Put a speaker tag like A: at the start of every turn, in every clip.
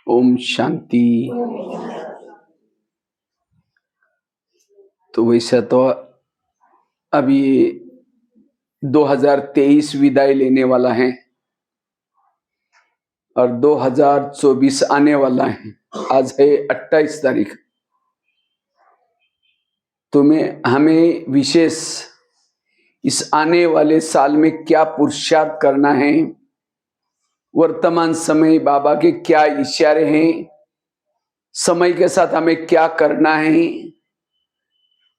A: ओम शांति। तो वैसा तो अभी 2023 विदाई लेने वाला है और 2024 आने वाला है। आज है 28 तारीख। तो हमें विशेष इस आने वाले साल में क्या पुरुषार्थ करना है, वर्तमान समय बाबा के क्या इशारे हैं, समय के साथ हमें क्या करना है,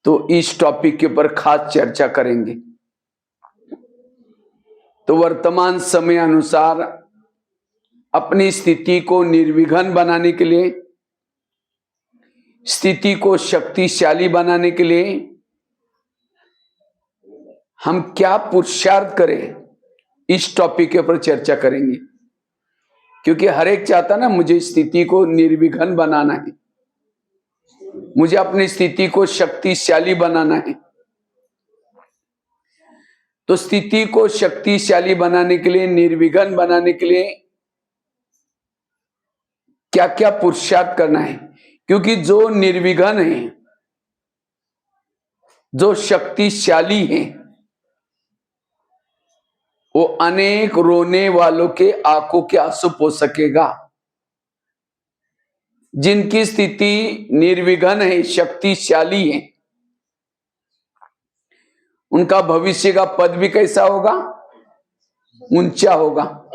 A: तो इस टॉपिक के ऊपर खास चर्चा करेंगे। तो वर्तमान समय अनुसार अपनी स्थिति को निर्विघ्न बनाने के लिए, स्थिति को शक्तिशाली बनाने के लिए हम क्या पुरुषार्थ करें, इस टॉपिक के ऊपर चर्चा करेंगे। क्योंकि हर एक चाहता ना, मुझे स्थिति को निर्विघ्न बनाना है, मुझे अपनी स्थिति को शक्तिशाली बनाना है। तो स्थिति को शक्तिशाली बनाने के लिए, निर्विघ्न बनाने के लिए क्या क्या पुरुषार्थ करना है। क्योंकि जो निर्विघ्न है, जो शक्तिशाली है, वो अनेक रोने वालों के आंखों के आंसू पोंछ सकेगा। जिनकी स्थिति निर्विघ्न है, शक्तिशाली है, उनका भविष्य का पद भी कैसा होगा? ऊंचा होगा।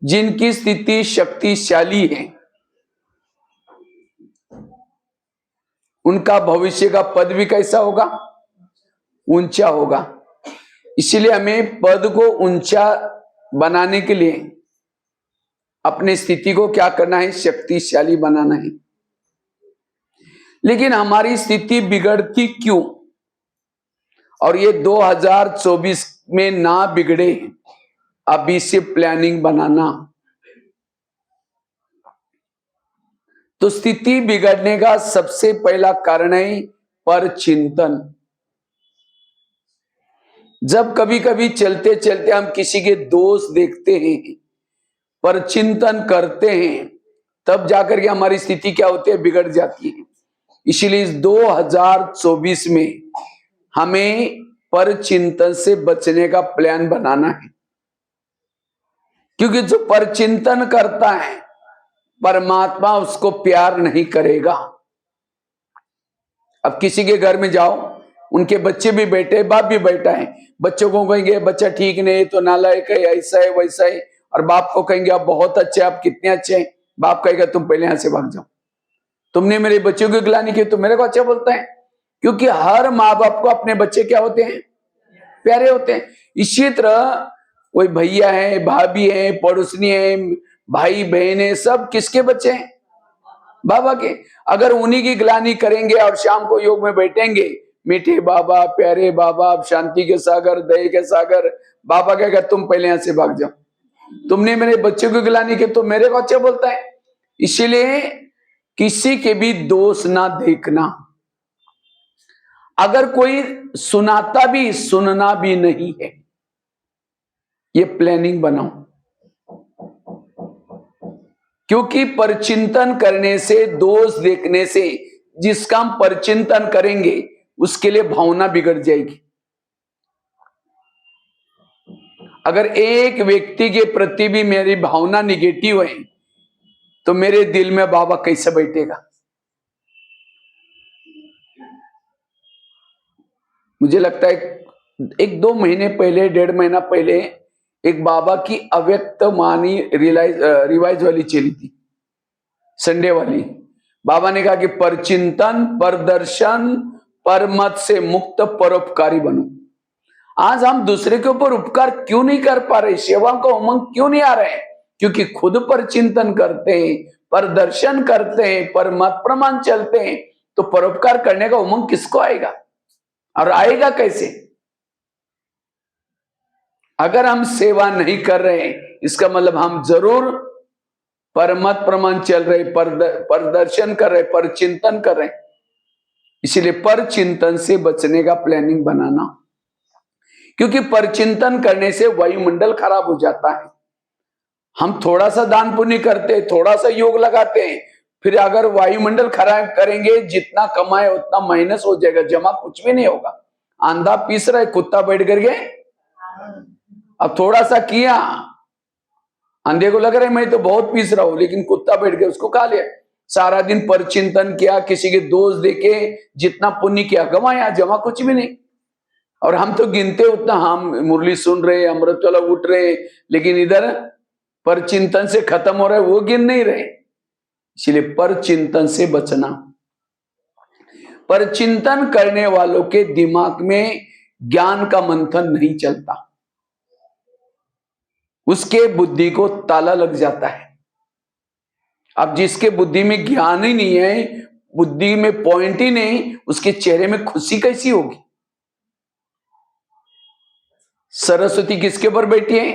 A: जिनकी स्थिति शक्तिशाली है, उनका भविष्य का पद भी कैसा होगा? ऊंचा होगा। इसलिए हमें पद को ऊंचा बनाने के लिए अपनी स्थिति को क्या करना है? शक्तिशाली बनाना है। लेकिन हमारी स्थिति बिगड़ती क्यों? और ये 2024 में ना बिगड़े, अभी से प्लानिंग बनाना। तो स्थिति बिगड़ने का सबसे पहला कारण है परचिंतन। जब कभी कभी चलते चलते हम किसी के दोष देखते हैं, परचिंतन करते हैं, तब जाकर के हमारी स्थिति क्या होती है? बिगड़ जाती है। इसलिए इस 2024 में हमें परचिंतन से बचने का प्लान बनाना है। क्योंकि जो परचिंतन करता है, परमात्मा उसको प्यार नहीं करेगा। अब किसी के घर में जाओ, उनके बच्चे भी बैठे, बाप भी बैठा है, बच्चों को कहेंगे बच्चा ठीक नहीं तो नालायक है, ऐसा है वैसा है, और बाप को कहेंगे आप बहुत अच्छे, आप कितने अच्छे हैं। बाप कहेगा तुम पहले यहां से भाग जाओ, तुमने मेरे बच्चों की गिलानी की, तो मेरे को अच्छा बोलता है। क्योंकि हर माँ बाप को अपने बच्चे क्या होते हैं? प्यारे होते हैं। इसी तरह कोई भैया है, भाभी है, पड़ोसनी है, भाई बहन है, सब किसके बच्चे हैं? बाबा के। अगर उन्हीं की गिलानी करेंगे और शाम को योग में बैठेंगे, मीठे बाबा, प्यारे बाबा, शांति के सागर, दया के सागर, बाबा कहेगा तुम पहले यहां से भाग जाओ, तुमने मेरे बच्चों की गिलानी की, तो मेरे को अच्छा बोलता है। इसलिए किसी के भी दोष ना देखना। अगर कोई सुनाता भी, सुनना भी नहीं है। ये प्लानिंग बनाओ। क्योंकि परचिंतन करने से, दोष देखने से, जिसका हम परचिंतन करेंगे उसके लिए भावना बिगड़ जाएगी। अगर एक व्यक्ति के प्रति भी मेरी भावना निगेटिव है, तो मेरे दिल में बाबा कैसे बैठेगा? मुझे लगता है एक 2 महीने पहले, 1.5 महीना पहले, एक बाबा की अव्यक्त वाणी रिवाइज वाली चली थी, संडे वाली। बाबा ने कहा कि परचिंतन, परदर्शन, परमत से मुक्त परोपकारी बनो। आज हम दूसरे के ऊपर उपकार क्यों नहीं कर पा रहे? सेवा का उमंग क्यों नहीं आ रहे हैं? क्योंकि खुद पर चिंतन करते हैं, परदर्शन करते हैं, परमत प्रमाण चलते हैं, तो परोपकार करने का उमंग किसको आएगा? और आएगा कैसे? अगर हम सेवा नहीं कर रहे हैं, इसका मतलब हम जरूर परमत प्रमाण चल रहे, परदर्शन कर रहे, परचिंतन कर रहे। इसलिए परचिंतन से बचने का प्लानिंग बनाना। क्योंकि परचिंतन करने से वायुमंडल खराब हो जाता है। हम थोड़ा सा दान पुण्य करते हैं, थोड़ा सा योग लगाते हैं, फिर अगर वायुमंडल खराब करेंगे, जितना कमाए उतना माइनस हो जाएगा, जमा कुछ भी नहीं होगा। अंधा पीस रहा है, कुत्ता बैठ कर गए, अब थोड़ा सा किया, अंधे को लग रहा है मैं तो बहुत पीस रहा हूं, लेकिन कुत्ता बैठ गया, उसको खा लिया। सारा दिन पर चिंतन किया, किसी के दोष देके जितना पुण्य किया गवाया, जमा कुछ भी नहीं। और हम तो गिनते उतना, हम मुरली सुन रहे, अमृत वाला उठ रहे, लेकिन इधर पर चिंतन से खत्म हो रहा है, वो गिन नहीं रहे। इसलिए पर चिंतन से बचना। पर चिंतन करने वालों के दिमाग में ज्ञान का मंथन नहीं चलता, उसके बुद्धि को ताला लग जाता है। अब जिसके बुद्धि में ज्ञान ही नहीं है, बुद्धि में पॉइंट ही नहीं, उसके चेहरे में खुशी कैसी होगी? सरस्वती किसके ऊपर बैठी है?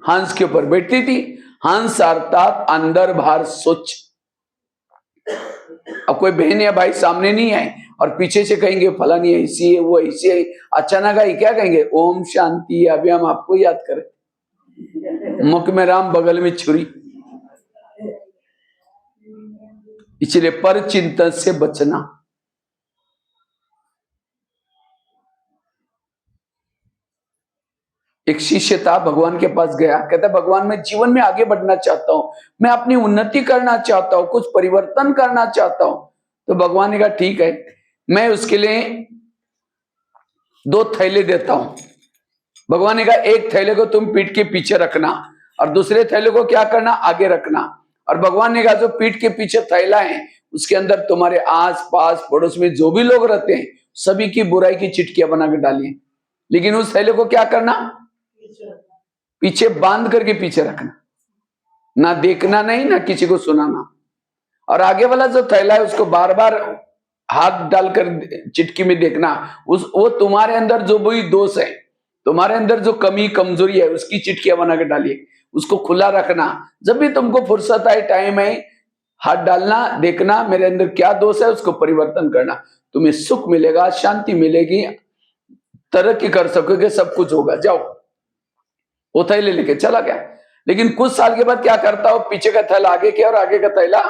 A: हंस के ऊपर बैठती थी। हंस अर्थात अंदर बाहर स्वच्छ। अब कोई बहन या भाई सामने नहीं आए और पीछे से कहेंगे फलानी ऐसी है, वो ऐसी है, अचानक आई क्या कहेंगे? ओम शांति। अभी हम आपको याद करें, मुख में राम, बगल में छुरी। इसलिए पर चिंतन से बचना। एक शिष्य था, भगवान के पास गया, कहता भगवान मैं जीवन में आगे बढ़ना चाहता हूं, मैं अपनी उन्नति करना चाहता हूं, कुछ परिवर्तन करना चाहता हूं। तो भगवान ने कहा ठीक है, मैं उसके लिए 2 थैले देता हूं। भगवान ने कहा एक थैले को तुम पीठ के पीछे रखना और दूसरे थैले को क्या करना? आगे रखना। और भगवान ने कहा जो पीठ के पीछे थैला है, उसके अंदर तुम्हारे आस पास पड़ोस में जो भी लोग रहते हैं, सभी की बुराई की चिटकियां बना के डालिए, लेकिन उस थैले को क्या करना? पीछे बांध करके पीछे रखना, ना देखना नहीं, ना किसी को सुनाना। और आगे वाला जो थैला है उसको बार बार हाथ डालकर चिटकी में देखना, वो तुम्हारे अंदर जो भी दोष है, तुम्हारे अंदर जो कमी कमजोरी है, उसकी चिटकियां बना के डालिए, उसको खुला रखना। जब भी तुमको फुर्सत आए, टाइम है, हाथ डालना, देखना मेरे अंदर क्या दोष है, उसको परिवर्तन करना। तुम्हें सुख मिलेगा, शांति मिलेगी, तरक्की कर सकोगे, सब कुछ होगा। जाओ। वो थैले लेके चला गया। लेकिन कुछ साल के बाद क्या करता हो? पीछे का थैला आगे किया और आगे का थैला,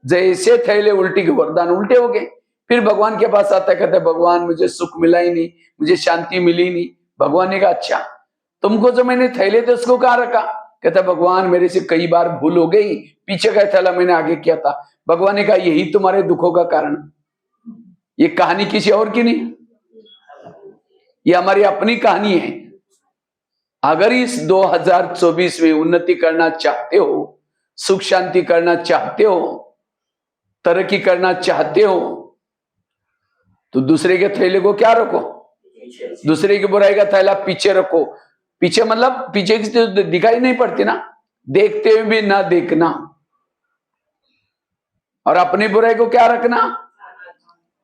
A: जैसे थैले उल्टी के वरदान उल्टे हो गए। फिर भगवान के पास आता है, कहता है भगवान मुझे सुख मिला ही नहीं, मुझे शांति मिली नहीं। भगवान ने कहा अच्छा, तुमको जो मैंने थैले थे उसको कहाँ रखा? कहता है भगवान मेरे से कई बार भूल हो गई, पीछे का थैला मैंने आगे किया था। भगवान ने कहा यही तुम्हारे दुखों का कारण। ये कहानी किसी और की नहीं, ये हमारी अपनी कहानी है। अगर इस 2024 में उन्नति करना चाहते हो, सुख शांति करना चाहते हो, तरक्की करना चाहते हो, तो दूसरे के थैले को क्या रखो? दूसरे की बुराई का थैला पीछे रखो। पीछे मतलब पीछे की तो दिखाई नहीं पड़ती ना, देखते हुए भी ना देखना। और अपनी बुराई को क्या रखना?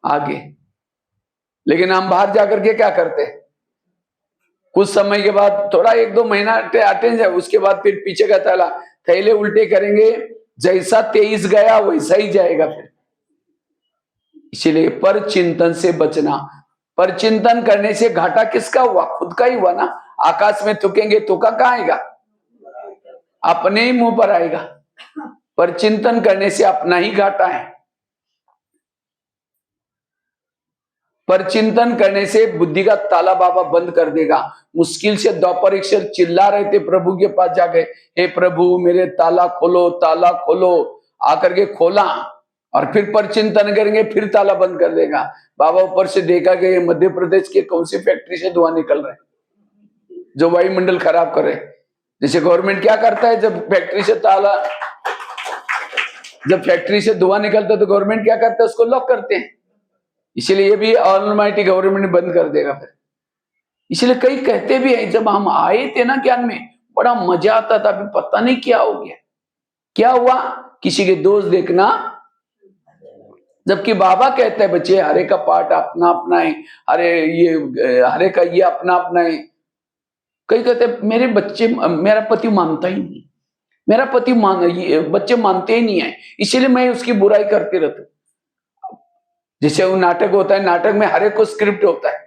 A: आगे। लेकिन हम बाहर जाकर के क्या करते? कुछ समय के बाद, थोड़ा 1-2 महीना अटेंड जाए, उसके बाद फिर पीछे का थैला, थैले उल्टे करेंगे, जैसा 23 गया वैसा ही जाएगा फिर। इसलिए पर चिंतन से बचना। पर चिंतन करने से घाटा किसका हुआ? खुद का ही हुआ ना। आकाश में थूकेंगे तो कहाँ आएगा? अपने ही मुंह पर आएगा। पर चिंतन करने से अपना ही घाटा है। पर चिंतन करने से बुद्धि का ताला बाबा बंद कर देगा। मुश्किल से द्वापरीक्षर चिल्ला रहे थे प्रभु के पास जाके, हे प्रभु मेरे ताला खोलो, ताला खोलो। आकर के खोला और फिर पर चिंतन करेंगे, फिर ताला बंद कर देगा। बाबा ऊपर से देखा कि ये मध्य प्रदेश के कौन सी फैक्ट्री से धुआं निकल रहा है जो वायुमंडल खराब करे। जैसे गवर्नमेंट क्या करता है, जब फैक्ट्री से धुआं निकलता है तो गवर्नमेंट क्या करता है? उसको लॉक करते हैं। इसलिए ये भी ऑलमाइटी गवर्नमेंट बंद कर देगा फिर। इसलिए कई कहते भी हैं, जब हम आए थे ना ज्ञान में, बड़ा मजा आता था, अभी पता नहीं क्या हो गया, क्या हुआ? किसी के दोष देखना। जबकि बाबा कहते हैं बच्चे, हरे का पाठ अपना अपना है, हरे का ये अपना अपना है। कई कहते हैं मेरा पति मानता ही नहीं, बच्चे मानते ही नहीं है, इसीलिए मैं उसकी बुराई करते रहता हूं। जैसे वो नाटक होता है, नाटक में हर एक को स्क्रिप्ट होता है।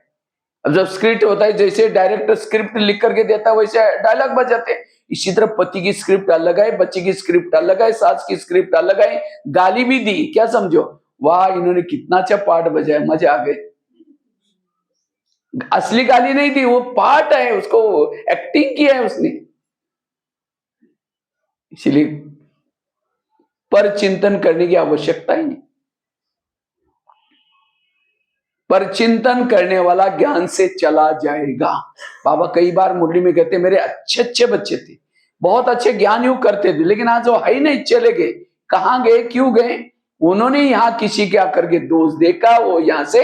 A: अब जब स्क्रिप्ट होता है, जैसे डायरेक्टर स्क्रिप्ट लिख करके देता है वैसे डायलॉग बजाते हैं। इसी तरह पति की स्क्रिप्ट अलग है, बच्चे की स्क्रिप्ट अलग है, सास की स्क्रिप्ट अलग है, गाली भी दी। क्या समझो, वाह इन्होंने कितना अच्छा पार्ट बजाया, मजा आ गए। असली गाली नहीं दी, वो पार्ट है, उसको एक्टिंग किया है उसने। इसलिए पर चिंतन करने की आवश्यकता ही नहीं। पर चिंतन करने वाला ज्ञान से चला जाएगा। बाबा कई बार मुरली में कहते मेरे अच्छे अच्छे बच्चे थे, बहुत अच्छे ज्ञान योग करते थे, लेकिन आज वो है ही नहीं, चले गए। कहां गए, क्यों गए? उन्होंने यहां किसी के आकर के दोष देखा, वो यहां से।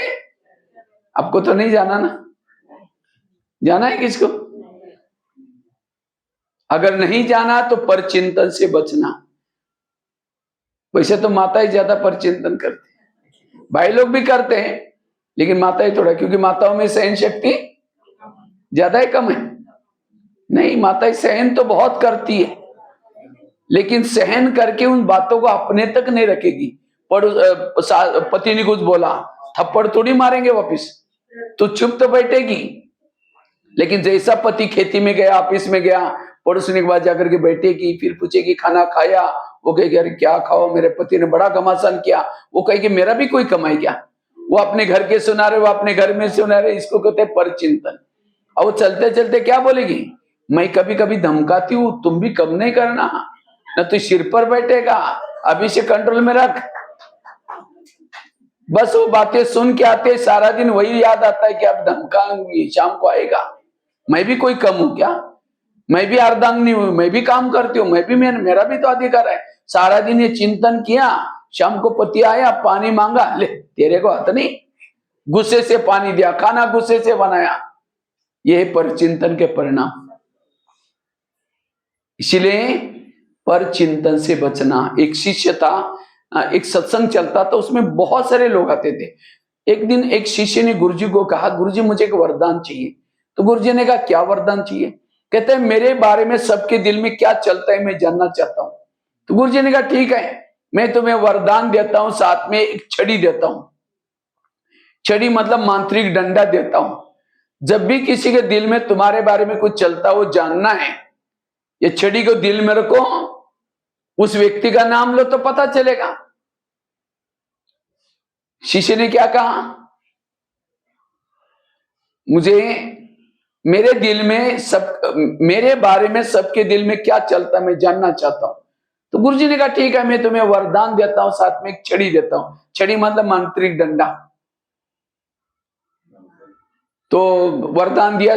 A: आपको तो नहीं जाना ना, जाना है किसको? अगर नहीं जाना तो पर चिंतन से बचना। वैसे तो माता ही ज्यादा पर चिंतन करती है, भाई लोग भी करते हैं, लेकिन माता ही थोड़ा, क्योंकि माताओं में सहन शक्ति ज्यादा है, कम है? नहीं, माता सहन तो बहुत करती है, लेकिन सहन करके उन बातों को अपने तक नहीं रखेगी। पति ने कुछ बोला, थप्पड़ थोड़ी मारेंगे वापिस, तो चुप तो बैठेगी। लेकिन जैसा पति खेती में गया, ऑफिस में गया, पड़ोसने के बाद जाकर के बैठेगी, फिर पूछेगी खाना खाया, वो कहेगी अरे क्या खाओ, मेरे पति ने बड़ा घमासान किया, वो कहेगी मेरा भी कोई कमाई क्या? वो अपने घर के सुना रहे, वो अपने घर में सुना रहे, इसको कहते हैं परचिंतन। और वो चलते चलते क्या बोलेगी, मैं कभी कभी धमकाती हूं, तुम भी कम नहीं करना, न तो सिर पर बैठेगा, अभी से कंट्रोल में रख। बस वो बातें सुन के आते, सारा दिन वही याद आता है कि अब धमकाऊंगी, शाम को आएगा। मैं भी कोई कम हूं क्या? मैं भी अर्धांगिनी हूं, मैं भी काम करती हूँ, मैं भी, मेरा भी तो अधिकार है। सारा दिन ये चिंतन किया, शाम को पति आया, पानी मांगा, ले तेरे को हाथ नहीं, गुस्से से पानी दिया, खाना गुस्से से बनाया। ये पर चिंतन के परिणाम। इसीलिए पर चिंतन से बचना। एक शिष्य था, एक सत्संग चलता था, उसमें बहुत सारे लोग आते थे। एक दिन एक शिष्य ने गुरुजी को कहा, गुरुजी मुझे एक वरदान चाहिए। तो गुरुजी ने कहा क्या वरदान चाहिए? कहते हैं मेरे बारे में सबके दिल में क्या चलता है मैं जानना चाहता हूं। तो गुरुजी ने कहा ठीक है, मैं तुम्हें वरदान देता हूं, साथ में एक छड़ी देता हूं। छड़ी मतलब मांत्रिक डंडा देता हूं। जब भी किसी के दिल में तुम्हारे बारे में कुछ चलता हो जानना है, ये छड़ी को दिल में रखो, उस व्यक्ति का नाम लो तो पता चलेगा। शिष्य ने क्या कहा, मुझे मेरे दिल में मेरे बारे में सबके दिल में क्या चलता मैं जानना चाहता हूं। तो गुरुजी ने कहा ठीक है, मैं तुम्हें वरदान देता हूं, साथ में एक छड़ी देता हूं। छड़ी मतलब मांत्रिक डंडा। तो वरदान दिया,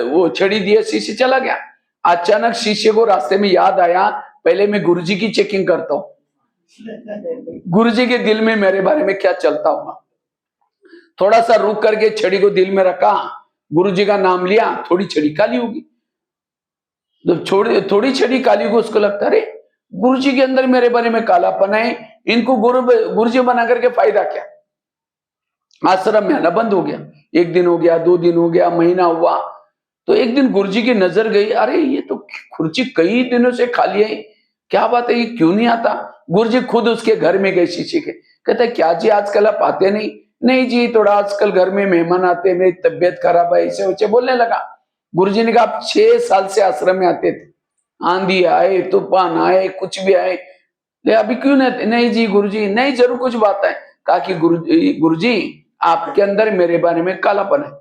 A: वो छड़ी दिया, शिष्य चला गया। अचानक शिष्य को रास्ते में याद आया, पहले मैं गुरुजी की चेकिंग करता हूं, गुरुजी के दिल में मेरे बारे में क्या चलता होगा। थोड़ा सा रुक करके छड़ी को दिल में रखा, गुरुजी का नाम लिया, थोड़ी छड़ी काली होगी। तो थोड़ी छड़ी काली को उसको लगता अरे गुरुजी के अंदर मेरे बारे में कालापन है, इनको गुरुजी बना करके फायदा क्या। आश्रम में आना बंद हो गया। एक दिन हो गया, 2 दिन हो गया, महीना हुआ। तो एक दिन गुरुजी की नजर गई, अरे ये तो कुर्सी कई दिनों से खाली है, क्या बात है, ये क्यों नहीं आता? गुरुजी खुद उसके घर में गए शिष्य के, कहते क्या जी आजकल आप आते नहीं? नहीं जी, थोड़ा आजकल घर में मेहमान आते, मेरी तबियत खराब है, ऐसे वैसे बोलने लगा। गुरुजी ने कहा आप 6 साल से आश्रम में आते थे, आंधी आए, तूफान आए, कुछ भी आए, ले अभी क्यों नहीं? नहीं जी गुरुजी, नहीं जरूर कुछ बात है। कहा कि गुरुजी आपके अंदर मेरे बारे में कालापन है।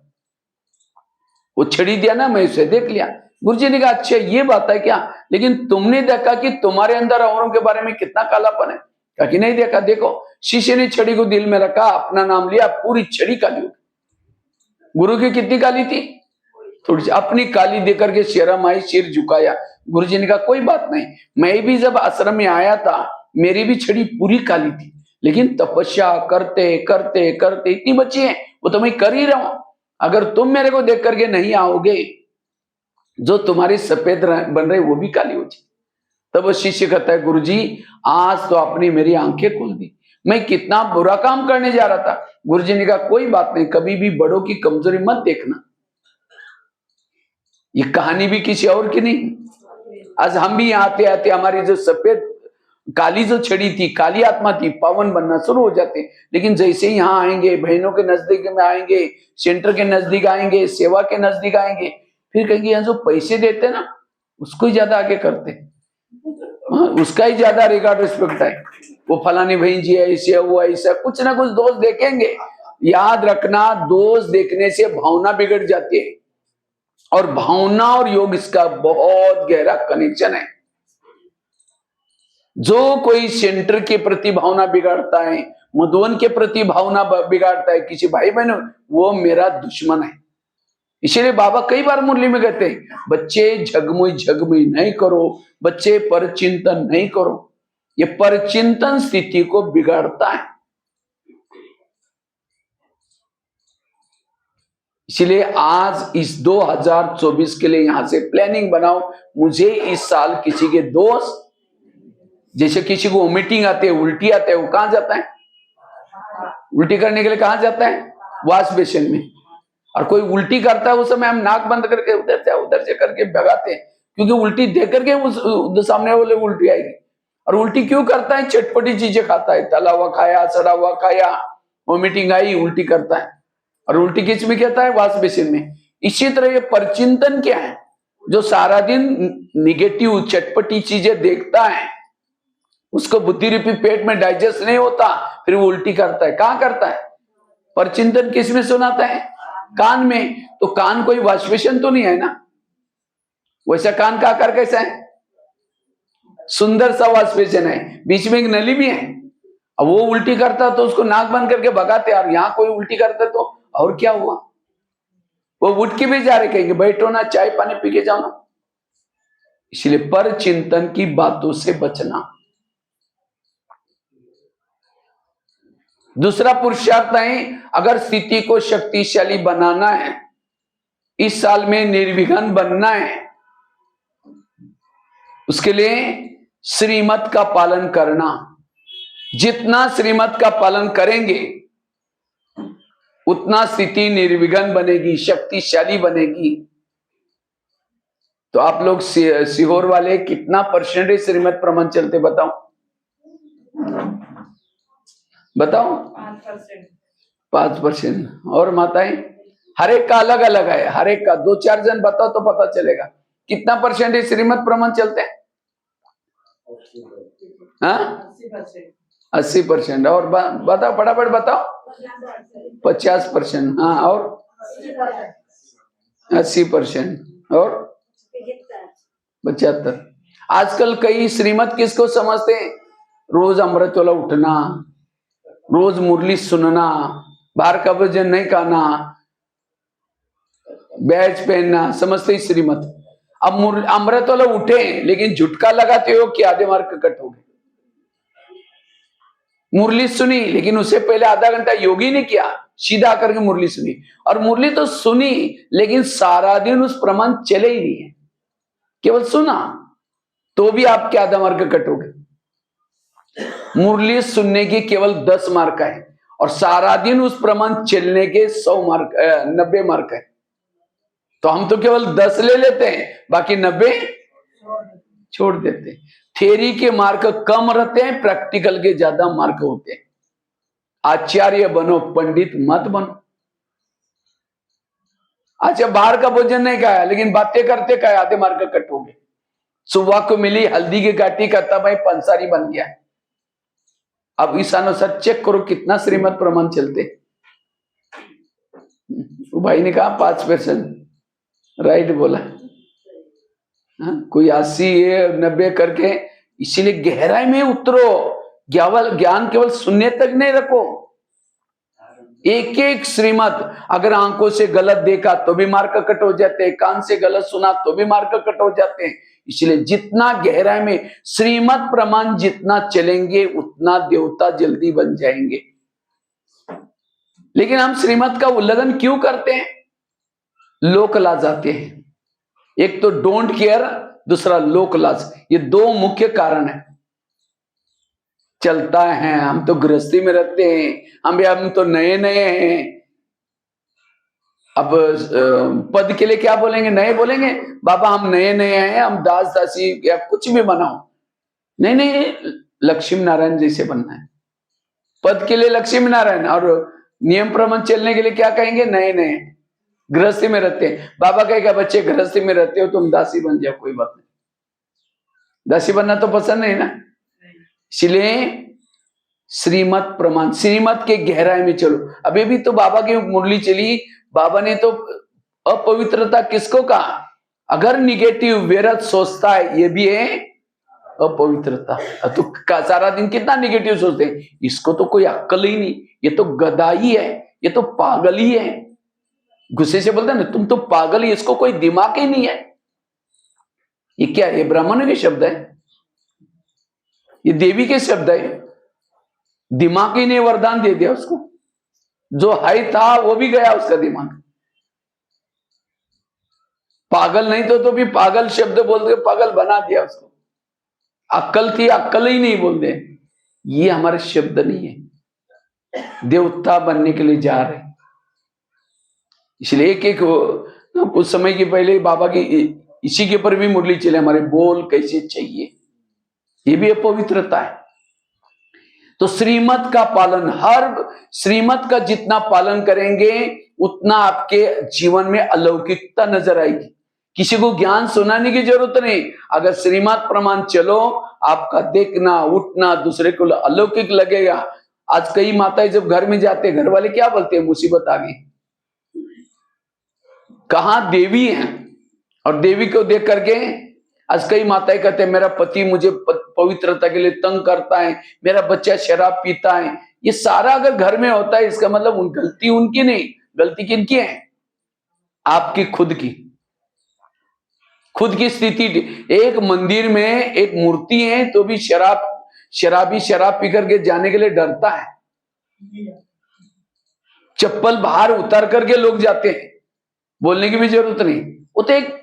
A: वो छड़ी दिया ना, मैं उसे देख लिया। गुरुजी ने कहा अच्छा ये बात है क्या, लेकिन तुमने देखा कि तुम्हारे अंदर औरों के बारे में कितना कालापन है? कहा कि नहीं देखा। देखो, शिष्य ने छड़ी को दिल में रखा, अपना नाम लिया, पूरी छड़ी काली हो। गुरु की कितनी काली थी? थोड़ी सी। अपनी काली देकर के शर्म आई, सिर झुकाया। गुरुजी ने कहा कोई बात नहीं, मैं भी जब आश्रम में आया था मेरी भी छड़ी पूरी काली थी, लेकिन तपस्या करते करते करते इतनी बची है, वो तो मैं कर ही रहा हूं। अगर तुम मेरे को देख करके नहीं आओगे, जो तुम्हारी सफेद बन रही वो भी काली हो जाए। तब वो शिष्य कहता है गुरुजी आज तो आपने मेरी आंखें खोल दी, मैं कितना बुरा काम करने जा रहा था। गुरुजी ने कहा कोई बात नहीं, कभी भी बड़ों की कमजोरी मत देखना। ये कहानी भी किसी और की नहीं। आज हम भी आते आते हमारी जो सफेद काली जो छड़ी थी, काली आत्मा थी, पावन बनना शुरू हो जाते। लेकिन जैसे ही यहाँ आएंगे, बहनों के नजदीक में आएंगे, सेंटर के नजदीक आएंगे, सेवा के नजदीक आएंगे, फिर कहेंगे यहाँ जो पैसे देते ना उसको ही ज्यादा आगे करते हैं। हाँ, उसका ही ज्यादा रिगार्ड रिस्पेक्ट है। वो फलानी बहन जी ऐसी है, वो ऐसा, कुछ ना कुछ दोष देखेंगे। याद रखना, दोष देखने से भावना बिगड़ जाती है, और भावना और योग इसका बहुत गहरा कनेक्शन है। जो कोई सेंटर के प्रति भावना बिगाड़ता है, मधुवन के प्रति भावना बिगाड़ता है, किसी भाई बहन, वो मेरा दुश्मन है। इसीलिए बाबा कई बार मुरली में कहते हैं, बच्चे झगमुई झगमुई नहीं करो, बच्चे परचिंतन नहीं करो। ये परचिंतन स्थिति को बिगाड़ता है। इसलिए आज इस 2024 के लिए यहां से प्लानिंग बनाओ, मुझे इस साल किसी के दोस्त, जैसे किसी को वोमिटिंग आते है, उल्टी आते है, वो कहां जाता है? उल्टी करने के लिए कहां जाता है? वॉश बेसिन में। और कोई उल्टी करता है उस समय हम नाक बंद करके उधर से करके भगाते हैं, क्योंकि उल्टी देख करके उस सामने वाले उल्टी आएगी। और उल्टी क्यों करता है? चटपटी चीजें खाता है, तला हुआ खाया, सड़ा हुआ खाया, वोमिटिंग आई, उल्टी करता है। और उल्टी किस में कहता है? वॉश बेसिन में। इसी तरह ये परचिंतन क्या है? जो सारा दिन निगेटिव चटपटी चीजें देखता है, उसको बुद्धि रूपी पेट में डाइजेस्ट नहीं होता, फिर वो उल्टी करता है। कहां करता है? परचिंतन किस में सुनाता है? कान में। तो कान कोई वाशवेशन तो नहीं है ना? वैसा कान का आकार कैसा है? सुंदर सा वाशवेशन है, बीच में एक नली भी है। अब वो उल्टी करता तो उसको नाक बंद करके भगाते, और यहां कोई उल्टी करता तो और क्या हुआ? वो उठ के भी जा रहे, कहेंगे बैठो ना, चाय पानी पी के जाओ ना। इसलिए पर चिंतन की बातों से बचना। दूसरा पुरुषार्थ है, अगर स्थिति को शक्तिशाली बनाना है, इस साल में निर्विघ्न बनना है, उसके लिए श्रीमत का पालन करना। जितना श्रीमत का पालन करेंगे उतना स्थिति निर्विघ्न बनेगी, शक्तिशाली बनेगी। तो आप लोग सीहोर वाले कितना परसेंटेज श्रीमत प्रमाण चलते बताओ? बताओ। 5%। और माताएं? हर एक का अलग अलग है, हर एक का 2-4 जन बताओ तो पता चलेगा कितना परसेंटेज श्रीमत प्रमाण चलते हैं। 80%। और बताओ, फटाफट बताओ। 50%। हाँ, और 80%। और 75। आजकल कई श्रीमत किसको समझते हैं? रोज अमृत वाला उठना, रोज मुरली सुनना, बाहर का भोजन नहीं खाना, बैज पहनना, समझते ही श्रीमत। अब अमृत वाला उठे लेकिन झुटका लगाते हो कि आधे मार्ग कट हो गए। मुरली सुनी लेकिन उससे पहले आधा घंटा योगी ने किया, सीधा करके मुरली सुनी। और मुरली तो सुनी लेकिन सारा दिन उस प्रमाण चले ही नहीं है, केवल सुना, तो भी आपके आधा मार्ग कट हो गए। मुरली सुनने की केवल 10 मार्क है, और सारा दिन उस प्रमाण चलने के 90 मार्क है। तो हम तो केवल 10 ले लेते हैं, बाकी 90 छोड़ देते हैं। थ्योरी के मार्क कम रहते हैं, प्रैक्टिकल के ज्यादा मार्क होते हैं। आचार्य बनो, पंडित मत बनो। अच्छा, बाहर का भोजन नहीं खाया लेकिन बातें करते खाया, आधे मार्क कट हो गए। सुबह को मिली हल्दी की गाठी का तब पंसारी बन गया। अब इस अनुसार चेक करो कितना श्रीमत प्रमाण चलते। वो भाई ने कहा 5%, राइट बोला। कोई 80-90 करके। इसीलिए गहराई में उतरो, ज्ञान केवल सुनने तक नहीं रखो। एक एक श्रीमत, अगर आंखों से गलत देखा तो भी मार्क कट हो जाते हैं, कान से गलत सुना तो भी मार्क कट हो जाते हैं। इसलिए जितना गहराई में श्रीमत प्रमाण जितना चलेंगे उतना देवता जल्दी बन जाएंगे। लेकिन हम श्रीमत का उल्लंघन क्यों करते हैं? लोक लाज आते हैं। एक तो डोंट केयर, दूसरा लोक लाज। ये 2 मुख्य कारण है। चलता है, हम तो गृहस्थी में रहते हैं, हम तो नए नए हैं। अब पद के लिए क्या बोलेंगे? नए बोलेंगे, बाबा हम नए नए हैं, हम दास दासी या कुछ भी बनाओ। नहीं नहीं, लक्ष्मी नारायण जैसे बनना है। पद के लिए लक्ष्मी नारायण, और नियम प्रमाण चलने के लिए क्या कहेंगे? नए नए, गृहस्थी में रहते हैं। बाबा कहेगा बच्चे गृहस्थी में रहते हो, तुम दासी बन जाओ, कोई बात नहीं। दासी बनना तो पसंद नहीं ना, इसलिए श्रीमत प्रमाण, श्रीमत के गहराई में चलो। अभी भी तो बाबा की मुरली चली, बाबा ने तो अपवित्रता किसको कहा? अगर निगेटिव व्यर्थ सोचता है, ये भी है अपवित्रता। तो सारा दिन कितना निगेटिव सोचते हैं, इसको तो कोई अक्ल ही नहीं, ये तो गधा ही है, ये तो पागल ही है। गुस्से से बोलते हैं ना, तुम तो पागल ही, इसको कोई दिमाग ही नहीं है। ये क्या है? ये ब्राह्मणों के शब्द है, ये देवी के शब्द है। दिमाग ही ने वरदान दे दिया उसको, जो हाई था वो भी गया उसका दिमाग। पागल नहीं तो भी पागल शब्द बोल के पागल बना दिया उसको। अक्ल थी, अक्ल ही नहीं बोल दे, ये हमारे शब्द नहीं है। देवता बनने के लिए जा रहे, इसलिए एक एक कुछ समय के पहले बाबा की इसी के ऊपर भी मुरली चले, हमारे बोल कैसे चाहिए, ये भी अपवित्रता है। तो श्रीमत का पालन, हर श्रीमत का जितना पालन करेंगे उतना आपके जीवन में अलौकिकता नजर आएगी। किसी को ज्ञान सुनाने की जरूरत नहीं, अगर श्रीमत प्रमाण चलो, आपका देखना उठना दूसरे को अलौकिक लगेगा। आज कई माताएं जब घर में जाते, घर वाले क्या बोलते हैं, मुसीबत आ गई, कहां देवी है। और देवी को देख करके आज कई माताएं कहते हैं, मेरा पति मुझे पवित्रता के लिए तंग करता है, मेरा बच्चा शराब पीता है। ये सारा अगर घर में होता है, इसका मतलब गलती उनकी नहीं, गलती किनकी है? आपकी खुद की, खुद की स्थिति। एक मंदिर में एक मूर्ति है तो भी शराबी शराब पी करके जाने के लिए डरता है, चप्पल बाहर उतार करके लोग जाते हैं, बोलने की भी जरूरत नहीं, वो तो एक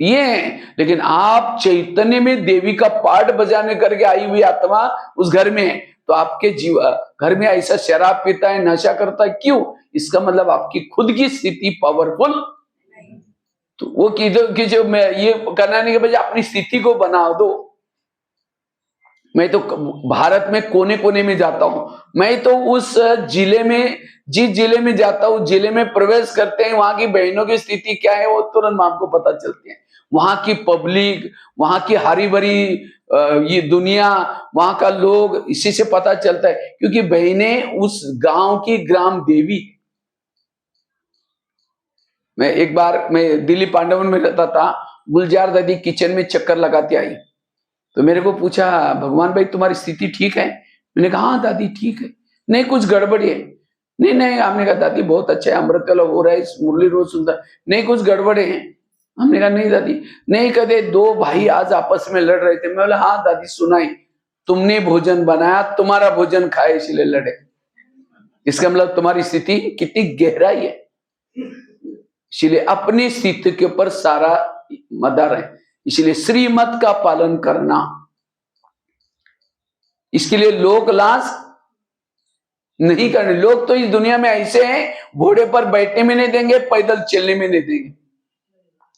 A: ये है। लेकिन आप चैतन्य में देवी का पाठ बजाने करके आई हुई आत्मा उस घर में है, तो आपके घर में ऐसा शराब पीता है, नशा करता है, क्यों? इसका मतलब आपकी खुद की स्थिति पावरफुल। तो वो कि जो मैं ये करने के बजाय अपनी स्थिति को बना दो। मैं तो भारत में कोने कोने में जाता हूं, मैं तो उस जिले में, जिस जिले में जाता हूं, जिले में प्रवेश करते हैं, वहां की बहनों की स्थिति क्या है वो तुरंत आपको पता चलती है। वहां की पब्लिक, वहां की हरी भरी ये दुनिया, वहां का लोग, इसी से पता चलता है, क्योंकि बहनें उस गांव की ग्राम देवी। मैं एक बार, मैं दिल्ली पांडवन में रहता था, गुलजार दादी किचन में चक्कर लगाती आई, तो मेरे को पूछा, भगवान भाई तुम्हारी स्थिति ठीक है? मैंने कहा हाँ दादी ठीक है। नहीं कुछ गड़बड़ी है? नहीं नहीं। हमने कहा दादी बहुत अच्छा है, अमृत वाला हो रहा है, मुरली रोज सुनता। नहीं कुछ गड़बड़े हैं? हमने कहा नहीं दादी। नहीं, कहते दो भाई आज आपस में लड़ रहे थे। मैं बोला हाँ दादी सुनाई, तुमने भोजन बनाया, तुम्हारा भोजन खाए इसलिए लड़े। इसका मतलब तुम्हारी स्थिति कितनी गहराई है। इसलिए अपनी स्थिति के ऊपर सारा मदार है। इसलिए श्रीमत का पालन करना, इसके लिए लोक लाज नहीं करने। लोग तो इस दुनिया में ऐसे हैं, घोड़े पर बैठने में नहीं देंगे, पैदल चलने में नहीं देंगे।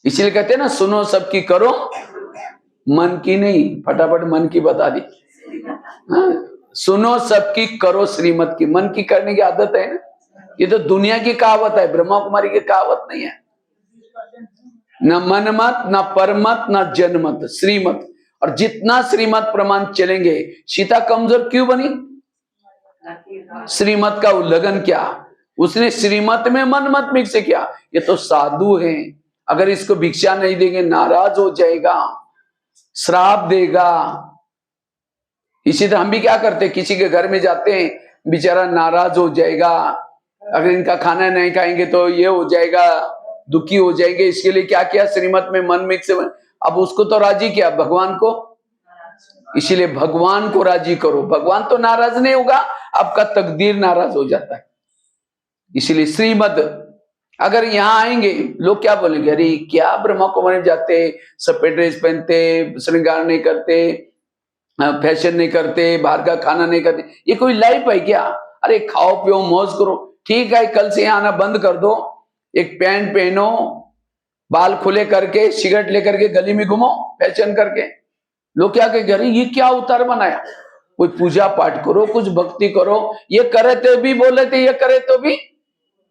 A: इसलिए कहते हैं ना, सुनो सबकी करो मन की नहीं। फटाफट मन की बता दी। हाँ? सुनो सबकी करो श्रीमत की, मन की करने की आदत है ना। ये तो दुनिया की कहावत है, ब्रह्मा कुमारी की कहावत नहीं है। न मन मत, न परमत, न जनमत, श्रीमत। और जितना श्रीमत प्रमाण चलेंगे, सीता कमजोर क्यों बनी? श्रीमत का उल्लंघन किया उसने, श्रीमत में मन मत मिक्स किया। ये तो साधु है, अगर इसको भिक्षा नहीं देंगे नाराज हो जाएगा, श्राप देगा। इसी तरह हम भी क्या करते, किसी के घर में जाते हैं, बेचारा नाराज हो जाएगा, अगर इनका खाना नहीं खाएंगे तो ये हो जाएगा, दुखी हो जाएंगे। इसके लिए क्या किया? श्रीमत में मन मिक्स। अब उसको तो राजी किया, भगवान को। इसीलिए भगवान को राजी करो, भगवान तो नाराज नहीं होगा, आपका तकदीर नाराज हो जाता है। इसीलिए श्रीमत, अगर यहां आएंगे लोग क्या बोलेंगे, अरे क्या ब्रह्मा कुमारी जाते, सफेद ड्रेस पहनते, श्रृंगार नहीं करते, फैशन नहीं करते, बाहर का खाना नहीं करते, ये कोई लाइफ है क्या? अरे खाओ पियो मौज करो। ठीक है, कल से आना बंद कर दो, एक पैंट पहनो, बाल खुले करके, सिगरेट लेकर के गली में घूमो फैशन करके। लोग क्या कहेंगे, अरे ये क्या अवतार बनाया? कोई पूजा पाठ करो, कुछ भक्ति करो। ये करे तो भी बोले थे, ये करे तो भी।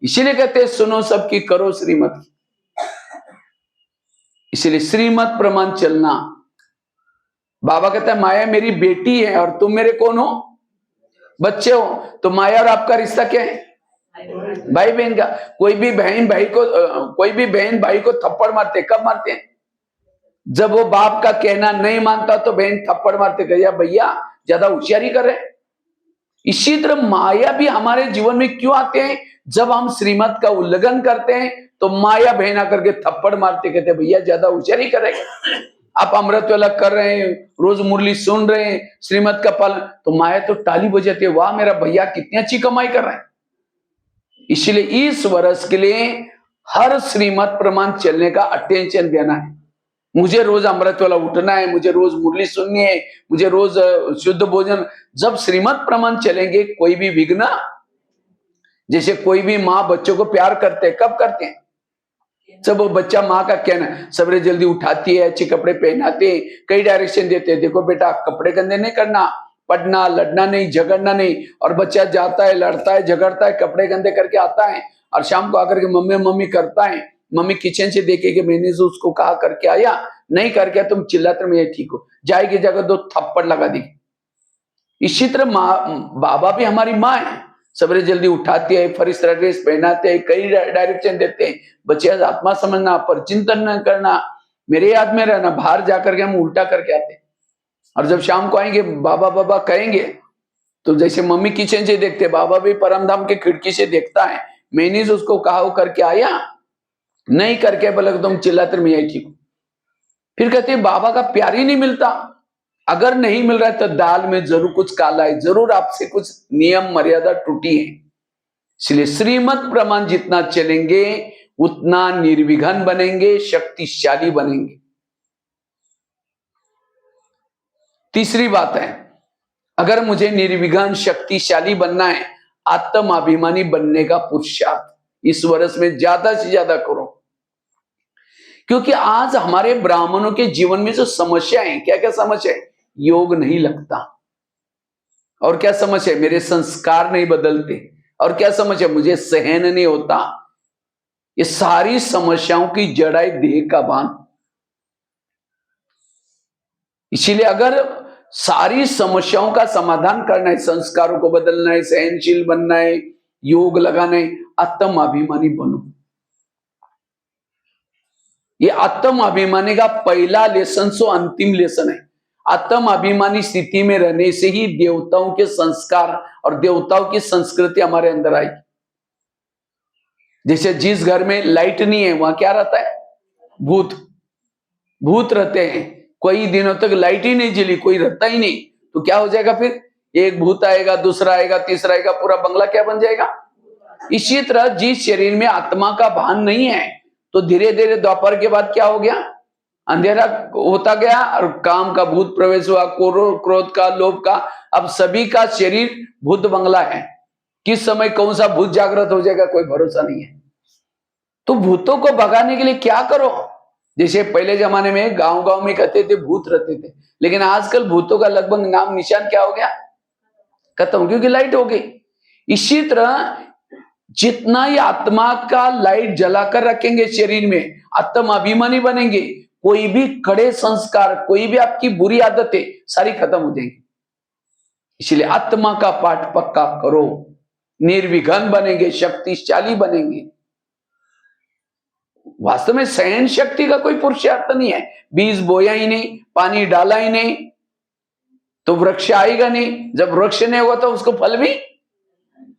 A: इसीलिए कहते सुनो सबकी करो श्रीमत की। इसलिए श्रीमत प्रमाण चलना, बाबा कहता है माया मेरी बेटी है और तुम मेरे कौन हो? बच्चे हो। तो माया और आपका रिश्ता क्या है? भाई बहन का। कोई भी बहन भाई को थप्पड़ मारते, कब मारते हैं? जब वो बाप का कहना नहीं मानता तो बहन थप्पड़ मारते, गया भैया ज्यादा होशियारी कर रहे हैं। इसी तरह माया भी हमारे जीवन में क्यों आते हैं? जब हम श्रीमत का उल्लंघन करते हैं तो माया बहन आकर के थप्पड़ मारते, कहते भैया ज्यादा होशियारी करेंगे, आप अमृत वाला कर रहे हैं, रोज मुरली सुन रहे हैं, श्रीमत का पालन, तो माया तो ताली बजाती है, वाह मेरा भैया कितनी अच्छी कमाई कर रहे हैं। इसलिए इस वर्ष के लिए हर श्रीमत प्रमाण चलने का अटेंशन देना है। मुझे रोज अमृत वाला उठना है, मुझे रोज मुरली सुननी है, मुझे रोज शुद्ध भोजन। जब श्रीमत प्रमाण चलेंगे कोई भी विघ्न, जैसे कोई भी माँ बच्चों को प्यार करते हैं, कब करते हैं? जब वो बच्चा माँ का कहना, सवेरे जल्दी उठाती है, अच्छे कपड़े पहनाते हैं, कई डायरेक्शन देते हैं, देखो बेटा कपड़े गंदे नहीं करना, पढ़ना, लड़ना नहीं, झगड़ना नहीं। और बच्चा जाता है, लड़ता है, झगड़ता है, कपड़े गंदे करके आता है और शाम को आकर के मम्मी मम्मी करता है। मम्मी किचन से देखे कि मैंने जो उसको कहा करके आया, नहीं करके तुम चिल्लाते, मैं ठीक हो, जाएगी जगह 2 थप्पड़ लगा देगी। इसी तरह बाबा भी हमारी माँ है, सवेरे जल्दी उठाते हैं, फरिश्ता ड्रेस पहनाते हैं, कई डायरेक्शन देते हैं, बच्चे आत्मा समझना, पर चिंतन न करना, मेरे याद में रहना, बाहर जाकर के हम उल्टा करके आते हैं। और जब शाम को आएंगे बाबा बाबा कहेंगे, तो जैसे मम्मी किचन से देखते, बाबा भी परमधाम के खिड़की से देखता है, मैंने उसको कहा करके आया, नहीं करके बोले तुम चिल्लाते, मैं यही ठीक हूं। फिर कहते बाबा का प्यार ही नहीं मिलता। अगर नहीं मिल रहा है तो दाल में जरूर कुछ काला है, जरूर आपसे कुछ नियम मर्यादा टूटी है। इसलिए श्रीमत प्रमाण जितना चलेंगे उतना निर्विघ्न बनेंगे, शक्तिशाली बनेंगे। तीसरी बात है, अगर मुझे निर्विघ्न शक्तिशाली बनना है, आत्माभिमानी बनने का पुरुषार्थ इस वर्ष में ज्यादा से ज्यादा करो। क्योंकि आज हमारे ब्राह्मणों के जीवन में जो समस्या है, क्या क्या समस्या है? योग नहीं लगता, और क्या समस्या है? मेरे संस्कार नहीं बदलते, और क्या समस्या? मुझे सहन नहीं होता। ये सारी समस्याओं की जड़ है देह का भान। इसीलिए अगर सारी समस्याओं का समाधान करना है, संस्कारों को बदलना है, सहनशील बनना है, योग लगाना है, आत्माभिमानी बनो। ये आत्माभिमानी का पहला लेसन सो अंतिम लेसन है। आत्माभिमानी स्थिति में रहने से ही देवताओं के संस्कार और देवताओं की संस्कृति हमारे अंदर आएगी। जैसे जिस घर में लाइट नहीं है वहां क्या रहता है? भूत रहते हैं। कई दिनों तक लाइट ही नहीं जली, कोई रहता ही नहीं, तो क्या हो जाएगा? फिर एक भूत आएगा, दूसरा आएगा, तीसरा आएगा, पूरा बंगला क्या बन जाएगा? इसी तरह जिस शरीर में आत्मा का भान नहीं है, तो धीरे धीरे द्वापर के बाद क्या हो गया? अंधेरा होता गया और काम का भूत प्रवेश हुआ, क्रोध का, लोभ का। अब सभी का शरीर भूत बंगला है। किस समय कौन सा भूत जागृत हो जाएगा कोई भरोसा नहीं है। तो भूतों को भगाने के लिए क्या करो? जैसे पहले जमाने में गांव गांव में कहते थे भूत रहते थे, लेकिन आजकल भूतों का लगभग नाम निशान क्या हो गया? खत्म, क्योंकि लाइट हो गई। इसी तरह जितना ही आत्मा का लाइट जलाकर रखेंगे शरीर में, आत्म अभिमानी बनेंगे, कोई भी कड़े संस्कार, कोई भी आपकी बुरी आदतें सारी खत्म हो जाएंगी। इसलिए आत्मा का पाठ पक्का करो, निर्विघ्न बनेंगे, शक्तिशाली बनेंगे। वास्तव में सहन शक्ति का कोई पुरुषार्थ नहीं है। बीज बोया ही नहीं, पानी डाला ही नहीं, तो वृक्ष आएगा नहीं। जब वृक्ष नहीं होगा तो उसको फल भी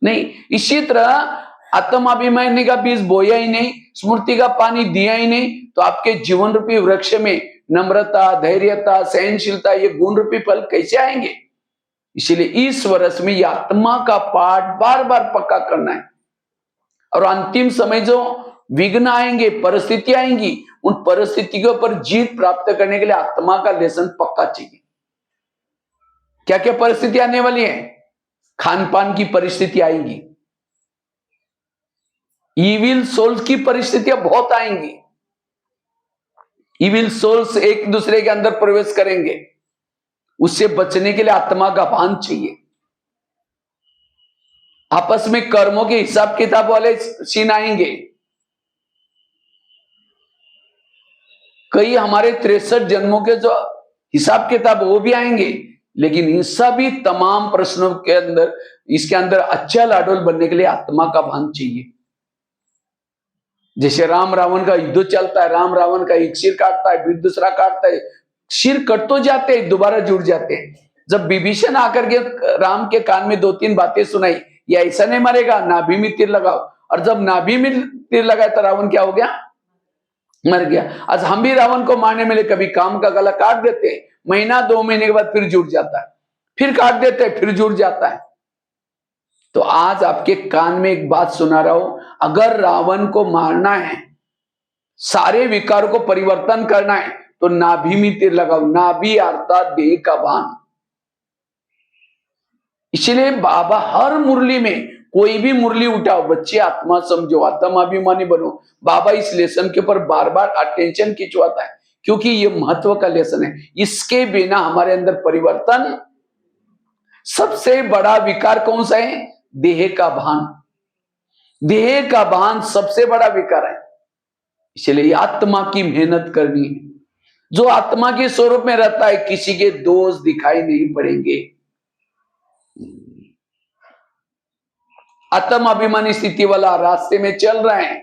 A: नहीं। इसी तरह आत्माभिमानी का बीज बोया ही नहीं, स्मृति का पानी दिया ही नहीं, तो आपके जीवन रूपी वृक्ष में नम्रता, धैर्यता, सहनशीलता, ये गुण रूपी फल कैसे आएंगे? इसलिए इस वर्ष में ये आत्मा का पाठ बार बार पक्का करना है। और अंतिम समय जो विघ्न आएंगे, परिस्थिति आएंगी, उन परिस्थितियों पर जीत प्राप्त करने के लिए आत्मा का लेसन पक्का चाहिए। क्या क्या परिस्थिति आने वाली है? खान पान की परिस्थिति आएंगी, इविल सोल्स की परिस्थितियां बहुत आएंगी। इविल सोल्स एक दूसरे के अंदर प्रवेश करेंगे, उससे बचने के लिए आत्मा का भान चाहिए। आपस में कर्मों के हिसाब किताब वाले सीन आएंगे। कई हमारे 63 जन्मों के जो हिसाब किताब वो भी आएंगे, लेकिन इन सभी तमाम प्रश्नों के अंदर इसके अंदर अच्छा लाडोल बनने के लिए आत्मा का भान चाहिए। जैसे राम रावण का युद्ध चलता है, राम रावण का एक सिर काटता है, फिर दूसरा काटता है, सिर कट तो जाते हैं, दोबारा जुड़ जाते हैं। जब विभीषण आकर के राम के कान में 2-3 बातें सुनाई, ये ऐसा नहीं मरेगा, नाभि में तीर लगाओ, और जब नाभि में तीर लगाया तो रावण क्या हो गया, मर गया। आज हम भी रावण को मारने में कभी काम का गला काट देते हैं, महीना 2 महीने के बाद फिर जुड़ जाता है, फिर काट देते हैं, फिर जुड़ जाता है। तो आज आपके कान में एक बात सुना रहा हूं, अगर रावण को मारना है, सारे विकारों को परिवर्तन करना है, तो नाभि में तीर लगाओ। नाभि अर्थात देह का भान। इसलिए बाबा हर मुरली में कोई भी मुरली उठाओ, बच्चे आत्मा समझो, आत्माभिमानी बनो, बाबा इस लेसन के ऊपर बार बार अटेंशन खिंचवाता है, क्योंकि ये महत्व का लेसन है। इसके बिना हमारे अंदर परिवर्तन, सबसे बड़ा विकार कौन सा है, देह का भान। देह का भान सबसे बड़ा विकार है। इसलिए आत्मा की मेहनत करनी है। जो आत्मा के स्वरूप में रहता है, किसी के दोष दिखाई नहीं पड़ेंगे। आत्म अभिमानी स्थिति वाला रास्ते में चल रहे हैं,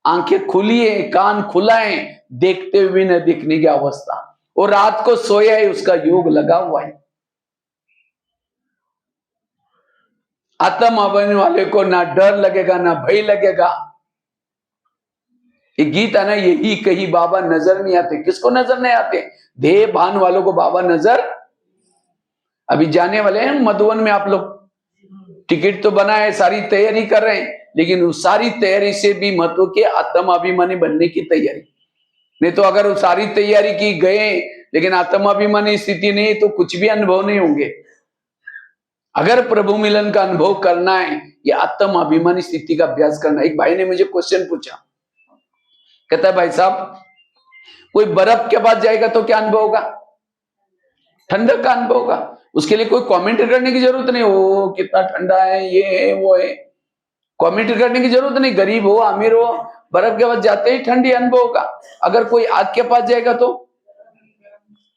A: आंखें खुली है, कान खुला है, देखते हुए न दिखने की अवस्था। वो रात को सोया है, उसका योग लगा हुआ है। आत्म अभिमानी वाले को ना डर लगेगा, ना भय लगेगा। ये गीत है ना, यही कही बाबा नजर नहीं आते। किसको नजर नहीं आते, देह भान वालों को बाबा नजर। अभी जाने वाले हैं मधुवन में, आप लोग टिकट तो बनाए, सारी तैयारी कर रहे हैं, लेकिन उस सारी तैयारी से भी महत्व के आत्म अभिमानी बनने की तैयारी। नहीं तो अगर वो सारी तैयारी की गए, लेकिन आत्म अभिमानी स्थिति नहीं, तो कुछ भी अनुभव नहीं होंगे। अगर प्रभु मिलन का अनुभव करना है, ये आत्म अभिमानी स्थिति का अभ्यास करना। एक भाई ने मुझे क्वेश्चन पूछा, कहता है भाई साहब, कोई बर्फ के पास जाएगा तो क्या अनुभव होगा, ठंडक का अनुभव होगा। उसके लिए कोई कमेंट करने की जरूरत नहीं, वो कितना ठंडा है, ये है वो है, कमेंट करने की जरूरत नहीं। गरीब हो अमीर हो, बर्फ के पास जाते ही ठंडी अनुभव होगा। अगर कोई आग के पास जाएगा तो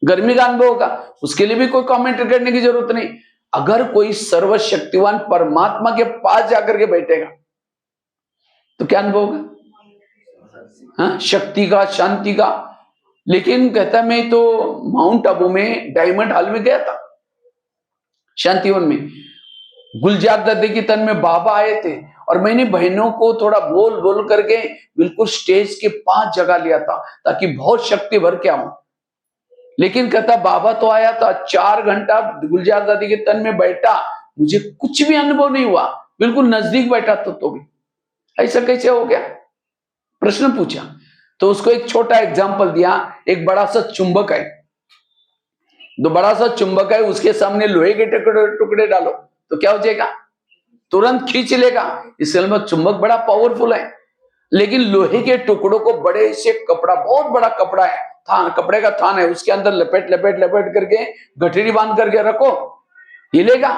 A: गर्मी का अनुभव होगा, उसके लिए भी कोई कमेंट करने की जरूरत नहीं। अगर कोई सर्वशक्तिवान परमात्मा के पास जाकर के बैठेगा तो क्या अनुभव होगा, हाँ, शक्ति का, शांति का। लेकिन कहता मैं तो माउंट आबू में डायमंड हॉल में गया था, शांतिवन में, गुलजार दादी के तन में बाबा आए थे, और मैंने बहनों को थोड़ा बोल बोल करके बिल्कुल स्टेज के पास जगह लिया था, ताकि बहुत शक्ति भर के आऊं। लेकिन कहता बाबा तो आया था, 4 घंटा गुलजार दादी के तन में बैठा, मुझे कुछ भी अनुभव नहीं हुआ, बिल्कुल नजदीक बैठा तो भी ऐसा कैसे हो गया, प्रश्न पूछा। तो उसको एक छोटा एग्जाम्पल दिया। एक बड़ा सा चुंबक है, दो बड़ा सा चुंबक है, उसके सामने लोहे के टुकड़े टुकड़े डालो तो क्या हो जाएगा, तुरंत खींच लेगा। इसलिए में चुंबक बड़ा पावरफुल है। लेकिन लोहे के टुकड़ों को बड़े से कपड़ा, बहुत बड़ा कपड़ा है, थान, कपड़े का थान है, उसके अंदर लपेट लपेट लपेट करके गठरी बांध करके रखो, हिलेगा,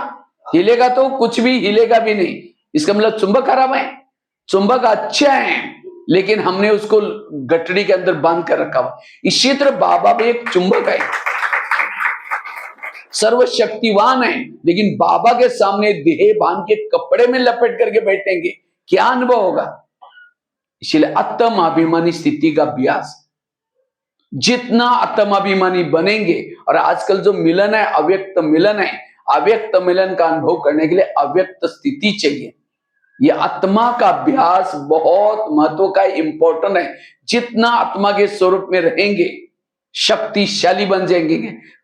A: हिलेगा तो कुछ भी हिलेगा भी नहीं। इसका मतलब चुंबक खराब है, चुंबक अच्छा है, लेकिन हमने उसको गठरी के अंदर बांध कर रखा हुआ। इसी तरह बाबा भी एक चुंबक है, सर्वशक्तिवान है, लेकिन बाबा के सामने देह बांध के कपड़े में लपेट करके बैठेंगे, क्या अनुभव होगा। इसलिए आत्माभिमानी स्थिति का अभ्यास, जितना आत्माभिमानी बनेंगे। और आजकल जो मिलन है, अव्यक्त मिलन है, अव्यक्त मिलन का अनुभव करने के लिए अव्यक्त स्थिति चाहिए। ये आत्मा का अभ्यास बहुत महत्व का, इंपॉर्टेंट है। जितना आत्मा के स्वरूप में रहेंगे, शक्तिशाली बन जाएंगे।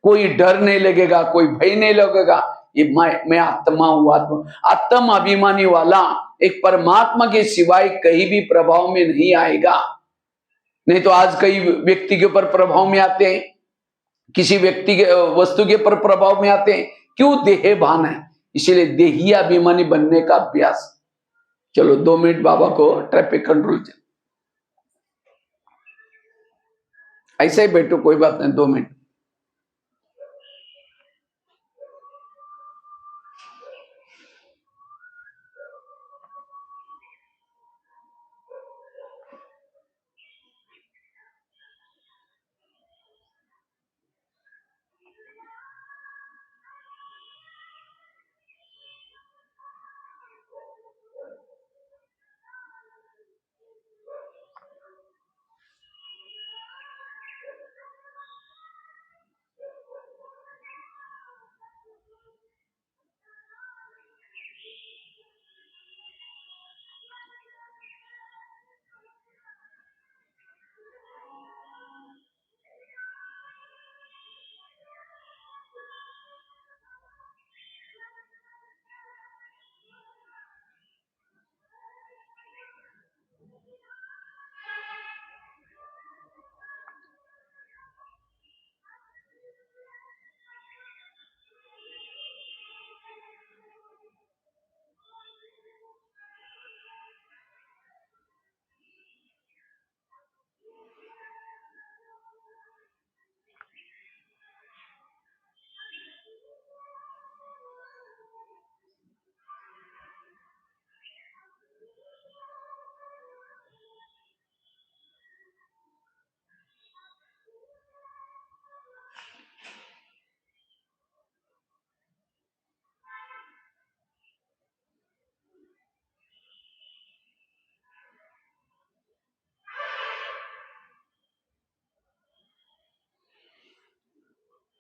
A: कोई डर नहीं लगेगा, कोई भय नहीं लगेगा। ये मैं आत्मा हूं, आत्मा अभिमानी वाला एक परमात्मा के सिवाय कहीं भी प्रभाव में नहीं आएगा। नहीं तो आज कई व्यक्ति के ऊपर प्रभाव में आते हैं, किसी व्यक्ति के वस्तु के ऊपर प्रभाव में आते हैं, क्यों, देह भान है। इसीलिए देही अभिमानी बनने का अभ्यास। चलो 2 मिनट बाबा को ट्रैफिक कंट्रोल से ऐसे ही बैठो, कोई बात नहीं, 2 मिनट।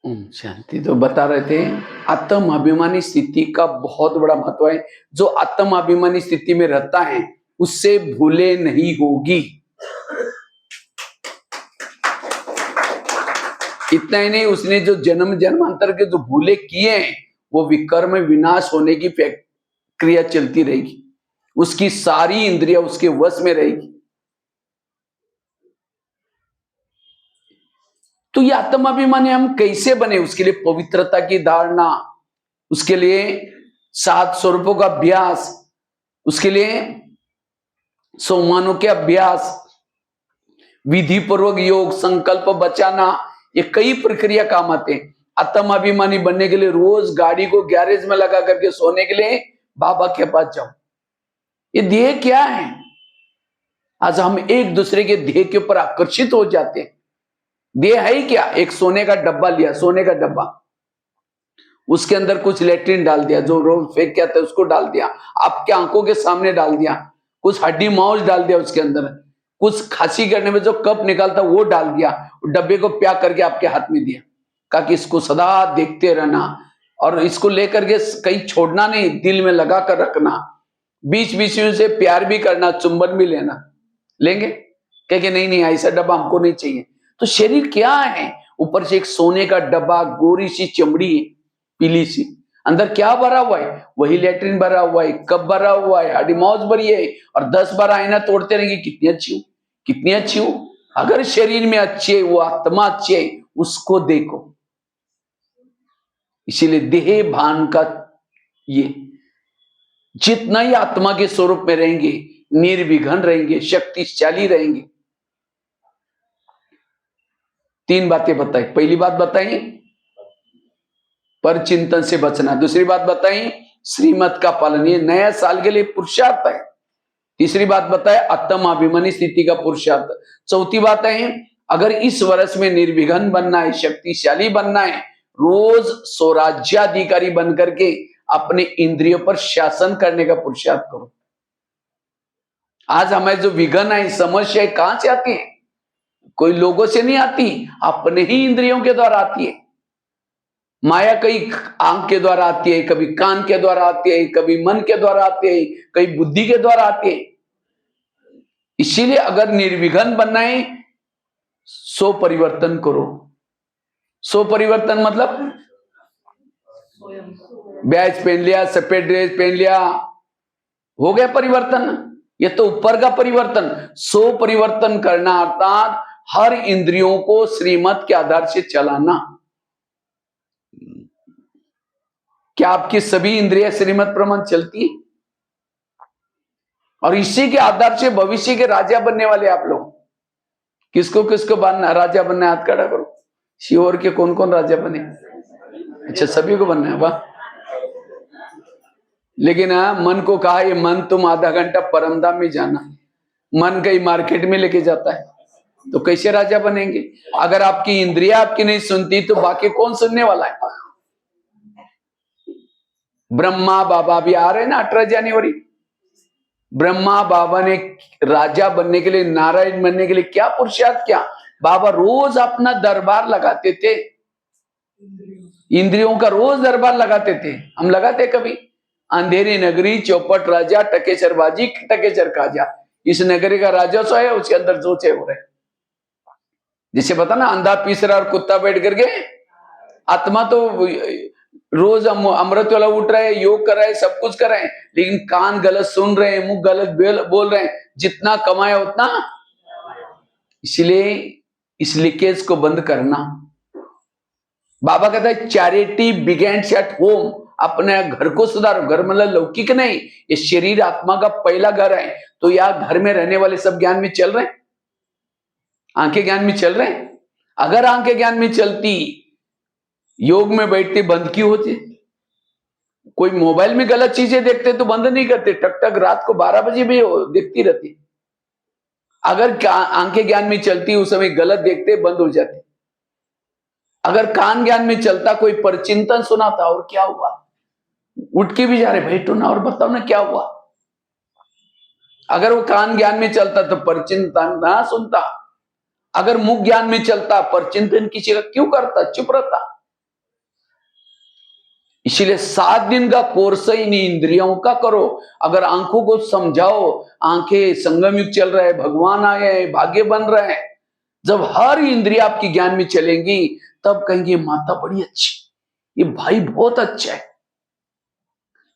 A: शांति। तो बता रहे थे आत्म अभिमानी स्थिति का बहुत बड़ा महत्व है। जो आत्म अभिमानी स्थिति में रहता है उससे भूले नहीं होगी। इतना ही नहीं, उसने जो जन्म जन्मांतर के जो भूले किए हैं वो विकर्म विनाश होने की क्रिया चलती रहेगी। उसकी सारी इंद्रियां उसके वश में रहेगी। तो ये आत्माभिमानी हम कैसे बने? उसके लिए पवित्रता की धारणा, उसके लिए 7 स्वरूपों का अभ्यास, उसके लिए सोमानों के अभ्यास, विधि पूर्वक योग, संकल्प बचाना, ये कई प्रक्रिया काम आते हैं। आत्माभिमानी बनने के लिए रोज गाड़ी को गैरेज में लगा करके सोने के लिए बाबा के पास जाओ। ये ध्येय क्या है? आज हम एक दूसरे के ध्येय के ऊपर आकर्षित हो जाते हैं। ध्येय है ही क्या? एक सोने का डब्बा लिया, सोने का डब्बा, उसके अंदर कुछ लेट्रिन डाल दिया, जो रोज फेंक के आता है उसको डाल दिया, आपके आंखों के सामने डाल दिया, कुछ हड्डी मांस डाल दिया उसके अंदर, कुछ खांसी करने में जो कप निकालता वो डाल दिया, डब्बे को पैक करके आपके हाथ में दिया, कहा कि इसको सदा देखते रहना और इसको लेकर के कहीं छोड़ना नहीं, दिल में लगा कर रखना, बीच बीच में से प्यार भी करना, चुंबन भी लेना। लेंगे? कहे नहीं नहीं, ऐसा डब्बा हमको नहीं चाहिए। तो शरीर क्या है? ऊपर से एक सोने का डब्बा, गोरी सी चमड़ी, पीली सी, अंदर क्या भरा हुआ है? वही लेट्रिन भरा हुआ है, कप भरा हुआ है, हड्डी मांस भरी है, और 10 बार आईना तोड़ते रहेंगे, कितनी अच्छी हूं, कितनी अच्छी हूं। अगर शरीर में अच्छे है, वो आत्मा अच्छी है, उसको देखो। इसीलिए देह भान का ये, जितना ही आत्मा के स्वरूप में रहेंगे, निर्विघ्न रहेंगे, शक्तिशाली रहेंगे। 3 बातें बताई। पहली बात बताई पर चिंतन से बचना, दूसरी बात बताई श्रीमत का पालन, ये नया साल के लिए पुरुषार्थ है। तीसरी बात बताए आत्माभिमानी स्थिति का पुरुषार्थ। चौथी बात है अगर इस वर्ष में निर्विघ्न बनना है, शक्तिशाली बनना है, रोज स्वराज्याधिकारी बन करके अपने इंद्रियों पर शासन करने का पुरुषार्थ करो। आज हमें जो विघ्न है, समस्या कहां से आती है? कोई लोगों से नहीं आती, अपने ही इंद्रियों के द्वारा आती है। माया कई आंख के द्वारा आती है, कभी कान के द्वारा आती है, कभी मन के द्वारा आती है, कभी बुद्धि के द्वारा आती है। इसीलिए अगर निर्विघ्न बनना है, सो परिवर्तन करो। सो परिवर्तन मतलब बैच पहन लिया, सफेद ड्रेस पहन लिया, हो गया परिवर्तन? ये तो ऊपर का परिवर्तन। सो परिवर्तन करना अर्थात हर इंद्रियों को श्रीमत के आधार से चलाना। क्या आपकी सभी इंद्रियां श्रीमत प्रमाण चलती है? और इसी के आधार से भविष्य के राजा बनने वाले आप लोग। किसको किसको बनना राजा बनना है? हाथ खड़ा करो। शिवर के कौन कौन राजा बने? अच्छा, सभी को बनना है, वाह। लेकिन मन को कहा ये मन तुम आधा घंटा परमधाम में जाना, मन कहीं मार्केट में लेके जाता है, तो कैसे राजा बनेंगे? अगर आपकी इंद्रिया आपकी नहीं सुनती तो बाकी कौन सुनने वाला है? ब्रह्मा बाबा भी आ रहे हैं ना 18 जनवरी। ब्रह्मा बाबा ने राजा बनने के लिए, नारायण बनने के लिए क्या पुरुषार्थ किया? बाबा रोज अपना दरबार लगाते थे, इंद्रियों का रोज दरबार लगाते थे। हम लगाते कभी? अंधेरी नगरी, चौपट राजा, टकेसर बाजी, टकेसर काजा, इस नगरी का राजा सो है, उसके अंदर जो चे हो रहे। जिसे पता ना, अंधा पीस रहा और कुत्ता बैठ करके, आत्मा तो रोज अमृत वाला उठ रहा है, योग कर रहा है, सब कुछ कर रहे हैं, लेकिन कान गलत सुन रहे हैं, मुंह गलत बोल रहे हैं, जितना कमाया उतना। इसलिए इस लीकेज को बंद करना। बाबा कहता है चैरिटी बिगेन्स एट होम, अपने घर को सुधारो। घर मतलब लौकिक नहीं, ये शरीर आत्मा का पहला घर है। तो यहाँ घर में रहने वाले सब ज्ञान में चल रहे हैं, आंखें ज्ञान में चल रहे हैं। अगर आंखें ज्ञान में चलती, योग में बैठते, बंद क्यों होते? कोई मोबाइल में गलत चीजें देखते तो बंद नहीं करते, टक टक रात को 12 बजे भी देखती रहती। अगर आंखें ज्ञान में चलती, उस समय गलत देखते, बंद हो जाते। अगर कान ज्ञान में चलता, कोई परचिंतन सुनाता, और क्या हुआ, उठ के भी जा रहे, बैठो ना और बताओ ना क्या हुआ। अगर वो कान ज्ञान में चलता तो परचिंतन ना सुनता। अगर मुख ज्ञान में चलता, परचिंतन किसी का क्यों करता, चुप रहता। इसीलिए 7 दिन का कोर्स इन इंद्रियों का करो। अगर आंखों को समझाओ, आंखें संगम युग चल रहा है, भगवान आए हैं, भाग्य बन रहे हैं, जब हर इंद्रिया आपकी ज्ञान में चलेंगी तब कहेंगे माता बड़ी अच्छी, ये भाई बहुत अच्छा है।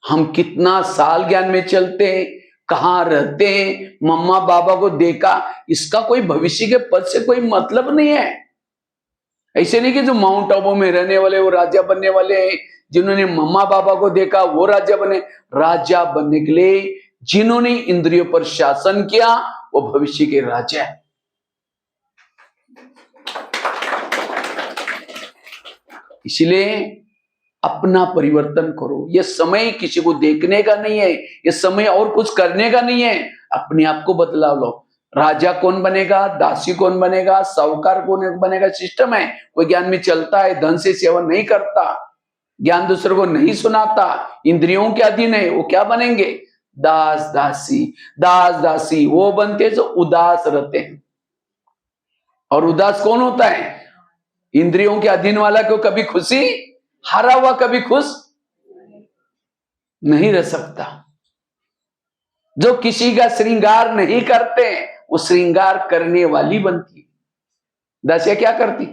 A: हम कितना साल ज्ञान में चलते हैं, कहां रहते हैं, मम्मा बाबा को देखा, इसका कोई भविष्य के पद से कोई मतलब नहीं है। ऐसे नहीं कि जो माउंट आबू में रहने वाले वो राजा बनने वाले हैं, जिन्होंने मम्मा बाबा को देखा वो राजा बने। राजा बनने के लिए जिन्होंने इंद्रियों पर शासन किया वो भविष्य के राजा है। इसलिए अपना परिवर्तन करो। ये समय किसी को देखने का नहीं है, ये समय और कुछ करने का नहीं है। अपने आप को बदलाव लो। राजा कौन बनेगा, दासी कौन बनेगा, साहूकार कौन बनेगा, सिस्टम है। कोई ज्ञान में चलता है, धन से सेवन नहीं करता, ज्ञान दूसरे को नहीं सुनाता, इंद्रियों के अधीन है, वो क्या बनेंगे, दास दासी। दास दासी वो बनते जो उदास रहते हैं। और उदास कौन होता है, इंद्रियों के अधीन वाला को कभी खुशी, हारा हुआ कभी खुश नहीं रह सकता। जो किसी का श्रृंगार नहीं करते वो श्रृंगार करने वाली बनती। दासियां क्या करती,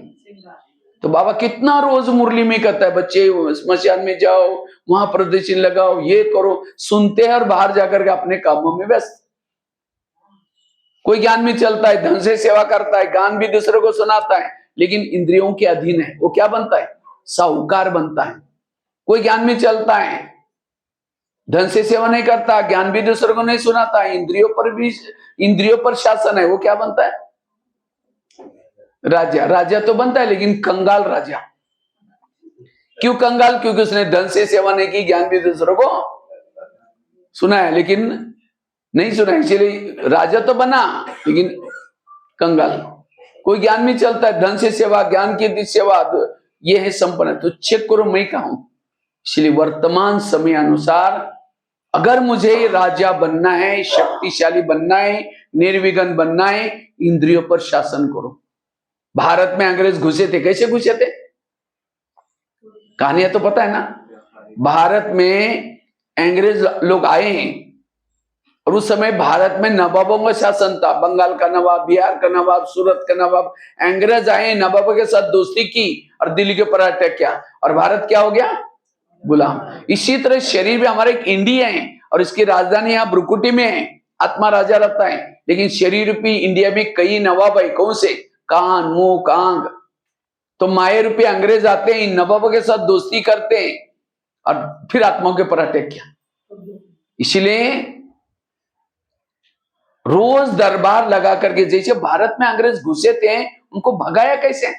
A: तो बाबा कितना रोज मुरली में कहता है, बच्चे स्मशान में जाओ, वहां प्रदर्शन लगाओ, ये करो, सुनते हैं और बाहर जाकर के अपने कामों में व्यस्त। कोई ज्ञान में चलता है, धन से सेवा करता है, गान भी दूसरों को सुनाता है, लेकिन इंद्रियों के अधीन है, वो क्या बनता है, साहूकार बनता है। कोई ज्ञान में चलता है, धन से सेवा नहीं करता, ज्ञान भी दूसरों को नहीं सुनाता, इंद्रियों पर शासन है, वो क्या बनता है, राजा। राजा तो बनता है लेकिन कंगाल राजा। क्यों कंगाल, क्योंकि उसने धन से सेवा नहीं की, ज्ञान भी दूसरों को सुना है लेकिन नहीं सुना, इसलिए राजा तो बना लेकिन कंगाल। कोई ज्ञान में चलता है, धन से सेवा, ज्ञान की सेवा, ये है संपन्न। तो चेक करो मैं कहा हूं। इसलिए वर्तमान समय अनुसार अगर मुझे राजा बनना है, शक्तिशाली बनना है, निर्विघ्न बनना है, इंद्रियों पर शासन करो। भारत में अंग्रेज घुसे थे, कैसे घुसे थे, कहानियां तो पता है ना। भारत में अंग्रेज लोग आए हैं और उस समय भारत में नवाबों का शासन था। बंगाल का नवाब, बिहार का नवाब, सूरत का नवाब। अंग्रेज आए, नवाबों के साथ दोस्ती की और दिल्ली के ऊपर अटैक किया और भारत क्या हो गया, गुलाम। इसी तरह शरीर में हमारे एक इंडिया है और इसकी राजधानी यहाँ ब्रुकुटी में है। आत्मा राजा रहता है लेकिन शरीर रूपी इंडिया में कई नवाब है। कौन से, कान, मुंह, कांग। तो माये रूपी अंग्रेज आते हैं, इन नवाबों के साथ दोस्ती करते हैं और फिर आत्माओं के ऊपर अटैक किया। इसलिए रोज दरबार लगा करके, जैसे भारत में अंग्रेज घुसे थे, उनको भगाया कैसे,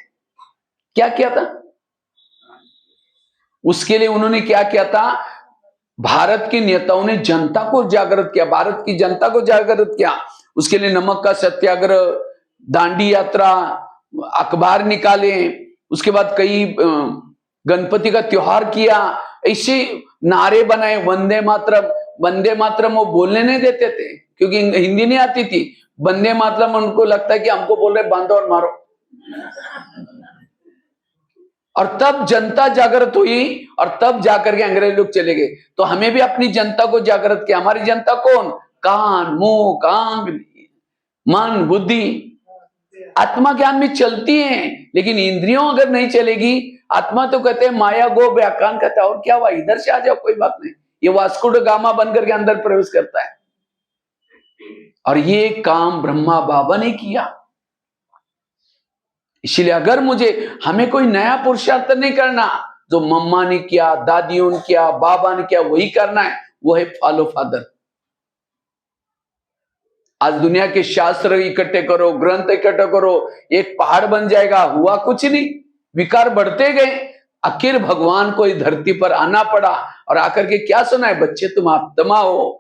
A: क्या किया था, उसके लिए उन्होंने क्या किया था, भारत के नेताओं ने जनता को जागृत किया, भारत की जनता को जागृत किया। उसके लिए नमक का सत्याग्रह, दांडी यात्रा, अखबार निकाले, उसके बाद कई गणपति का त्योहार किया, ऐसे नारे बनाए, वंदे मातरम। वंदे मातरम वो बोलने नहीं देते थे क्योंकि हिंदी नहीं आती थी। वंदे मातरम उनको लगता है कि हमको बोल रहे बांधो और मारो। और तब जनता जागृत हुई और तब जाकर के अंग्रेज लोग चले गए। तो हमें भी अपनी जनता को जागृत किया। हमारी जनता कौन, कान, मुंह, कान, मन, बुद्धि, आत्मा ज्ञान में चलती है लेकिन इंद्रियों अगर नहीं चलेगी, आत्मा तो कहते हैं माया गो व्याकान कहता है, और क्या हुआ, इधर से आ जाओ, कोई बात नहीं। ये वास्को ड गामा बनकर के अंदर प्रवेश करता है और ये काम ब्रह्मा बाबा ने किया। इसलिए अगर हमें कोई नया पुरुषार्थ नहीं करना, जो मम्मा ने किया, दादियों ने किया, बाबा ने किया, वही करना है। वो है फॉलो फादर। आज दुनिया के शास्त्र इकट्ठे करो, ग्रंथ इकट्ठे करो, एक पहाड़ बन जाएगा, हुआ कुछ नहीं। विकार बढ़ते गए, आखिर भगवान को इस धरती पर आना पड़ा और आकर के क्या सुना है, बच्चे तुम आत्मा हो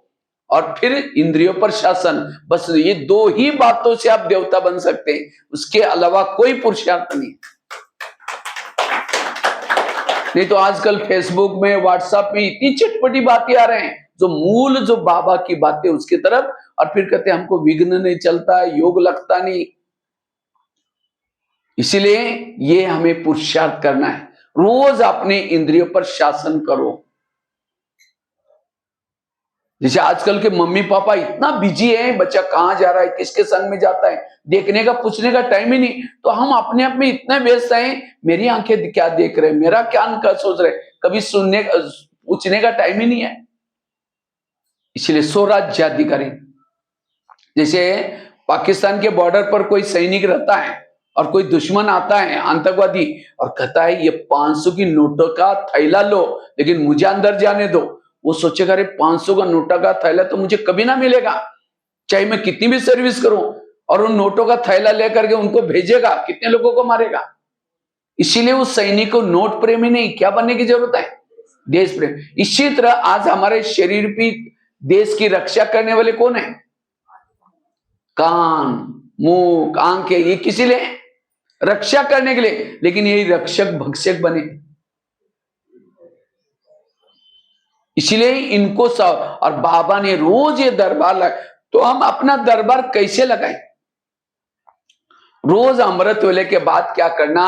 A: और फिर इंद्रियों पर शासन। बस ये दो ही बातों से आप देवता बन सकते हैं, उसके अलावा कोई पुरुषार्थ नहीं। नहीं तो आजकल फेसबुक में, व्हाट्सएप में इतनी चटपटी बातें आ रहे हैं, जो मूल जो बाबा की बातें उसकी तरफ, और फिर कहते हैं हमको विघ्न नहीं चलता, योग लगता नहीं। इसलिए ये हमें पुरुषार्थ करना है। रोज अपने इंद्रियों पर शासन करो। जैसे आजकल के मम्मी पापा इतना बिजी है, बच्चा कहां जा रहा है, किसके संग में जाता है, देखने का पूछने का टाइम ही नहीं। तो हम अपने आप में इतने व्यस्त हैं, मेरी आंखें क्या देख रहे हैं, मेरा क्या सोच रहे, कभी सुनने पूछने का टाइम ही नहीं है। इसलिए स्वराज्याधिकारी, जैसे पाकिस्तान के बॉर्डर पर कोई सैनिक रहता है और कोई दुश्मन आता है आतंकवादी और कहता है ये 500 की नोटों का थैला लो लेकिन मुझे अंदर जाने दो, वो सोचेगा अरे 500 का नोटों का थैला तो मुझे कभी ना मिलेगा, चाहे मैं कितनी भी सर्विस करूं, और उन नोटों का थैला लेकर के उनको भेजेगा, कितने लोगों को मारेगा। इसीलिए उस सैनिक को नोट प्रेमी नहीं, क्या बनने की जरूरत है, देश प्रेम। इसी तरह आज हमारे शरीर की देश की रक्षा करने वाले कौन है, कान, मुंह, आंखें, ये किसी लिए रक्षा करने के लिए, लेकिन यही रक्षक भक्षक बने। इसलिए इनको सब, और बाबा ने रोज ये दरबार लगा, तो हम अपना दरबार कैसे लगाएं। रोज अमृत वेले के बाद क्या करना,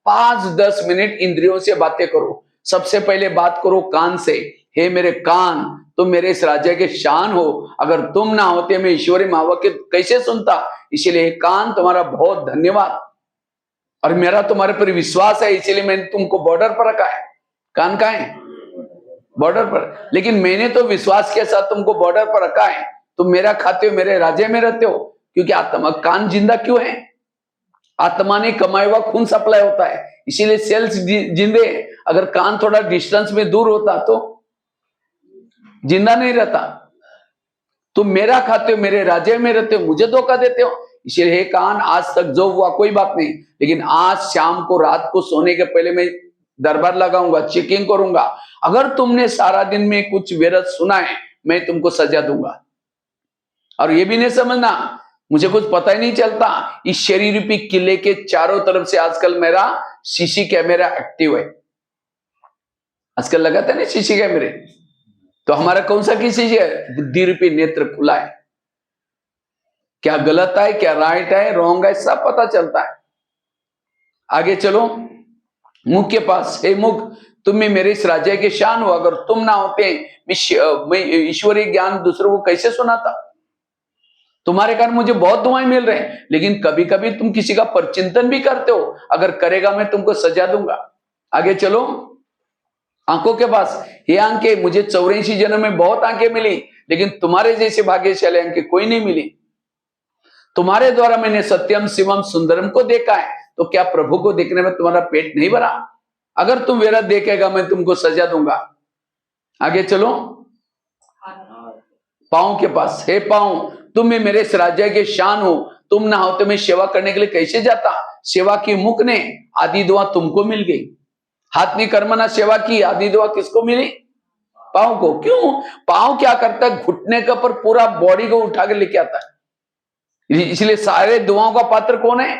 A: 5-10 मिनट इंद्रियों से बातें करो। सबसे पहले बात करो कान से, हे मेरे कान, तुम मेरे इस राज्य के शान हो, अगर तुम ना होते मैं ईश्वरी महावाक्य कैसे सुनता। इसलिए कान तुम्हारा बहुत धन्यवाद, और मेरा तुम्हारे पर विश्वास है, इसीलिए मैंने तुमको बॉर्डर पर रखा है। कान का है बॉर्डर पर, लेकिन मैंने तो विश्वास के साथ तुमको बॉर्डर पर रखा है, तुम मेरा खाते हो, मेरे राज्य में रहते हो, क्योंकि आत्मा, कान जिंदा क्यों है, आत्मा ने कमाया हुआ खून सप्लाई होता है, इसीलिए सेल्स जिंदे। अगर कान थोड़ा डिस्टेंस में दूर होता तो जिंदा नहीं रहता। तुम मेरा खाते हो, मेरे राज्य में रहते हो, मुझे धोखा देते हो। इसलिए हे कान, आज तक जो हुआ कोई बात नहीं, लेकिन आज शाम को, रात को सोने के पहले मैं दरबार लगाऊंगा, चेकिंग करूंगा। अगर तुमने सारा दिन में कुछ व्यर्थ सुना है, मैं तुमको सजा दूंगा। और ये भी नहीं समझना मुझे कुछ पता ही नहीं चलता, इस शरीर रूपी किले के चारों तरफ से आजकल मेरा सीसी कैमरा एक्टिव है। आजकल लगाते हैं ना सीसी कैमरे, तो हमारा कौन सा किसी है, बुद्धि रूपी नेत्र खुला है, क्या गलत है, क्या राइट है, रॉन्ग है, सब पता चलता है। आगे चलो, मुख के पास, हे मुख, तुम में मेरे इस राज्य के शान हो, अगर तुम ना होते मैं ईश्वरीय ज्ञान दूसरों को कैसे सुनाता। तुम्हारे कारण मुझे बहुत दुआएं मिल रहे हैं, लेकिन कभी कभी तुम किसी का परचिंतन भी करते हो, अगर करेगा मैं तुमको सजा दूंगा। आगे चलो, आंखों के पास, ये आंखें, मुझे 84 जन्म में बहुत आंखें मिली, लेकिन तुम्हारे जैसे भाग्यशाली आंखें कोई नहीं मिली। तुम्हारे द्वारा मैंने सत्यम शिवम सुंदरम को देखा है, तो क्या प्रभु को देखने में तुम्हारा पेट नहीं भरा। अगर तुम मेरा देखेगा मैं तुमको सजा दूंगा। आगे चलो, पांव के पास, हे पांव, तुम में मेरे इस राज्य के शान हो, तुम ना हो तो मैं सेवा करने के लिए कैसे जाता। सेवा की मुख ने, आदि दुआ तुमको मिल गई। हाथ ने कर्मना सेवा की, आदि दुआ किसको मिली, पांव को। क्यों, पांव क्या करता है, घुटने का पर पूरा बॉडी को उठा के लेके आता है। इसलिए सारे दुआओं का पात्र कौन है,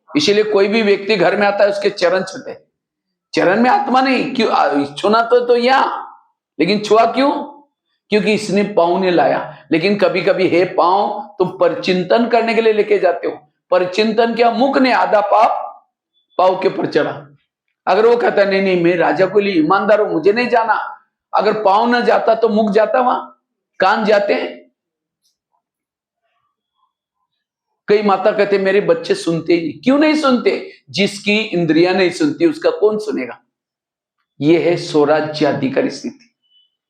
A: इसलिए कोई भी व्यक्ति घर में आता है उसके चरण छूते, चरण में आत्मा नहीं, क्यों छूना तो यहां, लेकिन छुआ क्यों, क्योंकि इसने पांव ने लाया। लेकिन कभी कभी हे पांव, तुम परचिंतन करने के लिए लेके जाते हो, परचिंतन क्या, मुख ने आधा पाप पांव के ऊपर चढ़ा। अगर वो कहता नहीं नहीं मैं राजा को लिए ईमानदार हूं, मुझे नहीं जाना, अगर पांव ना जाता तो मुख जाता, वहां कान जाते हैं। कई माता कहते मेरे बच्चे सुनते ही नहीं, क्यों नहीं सुनते, जिसकी इंद्रियां नहीं सुनती उसका कौन सुनेगा। यह है स्वराज्याधिकारी स्थिति।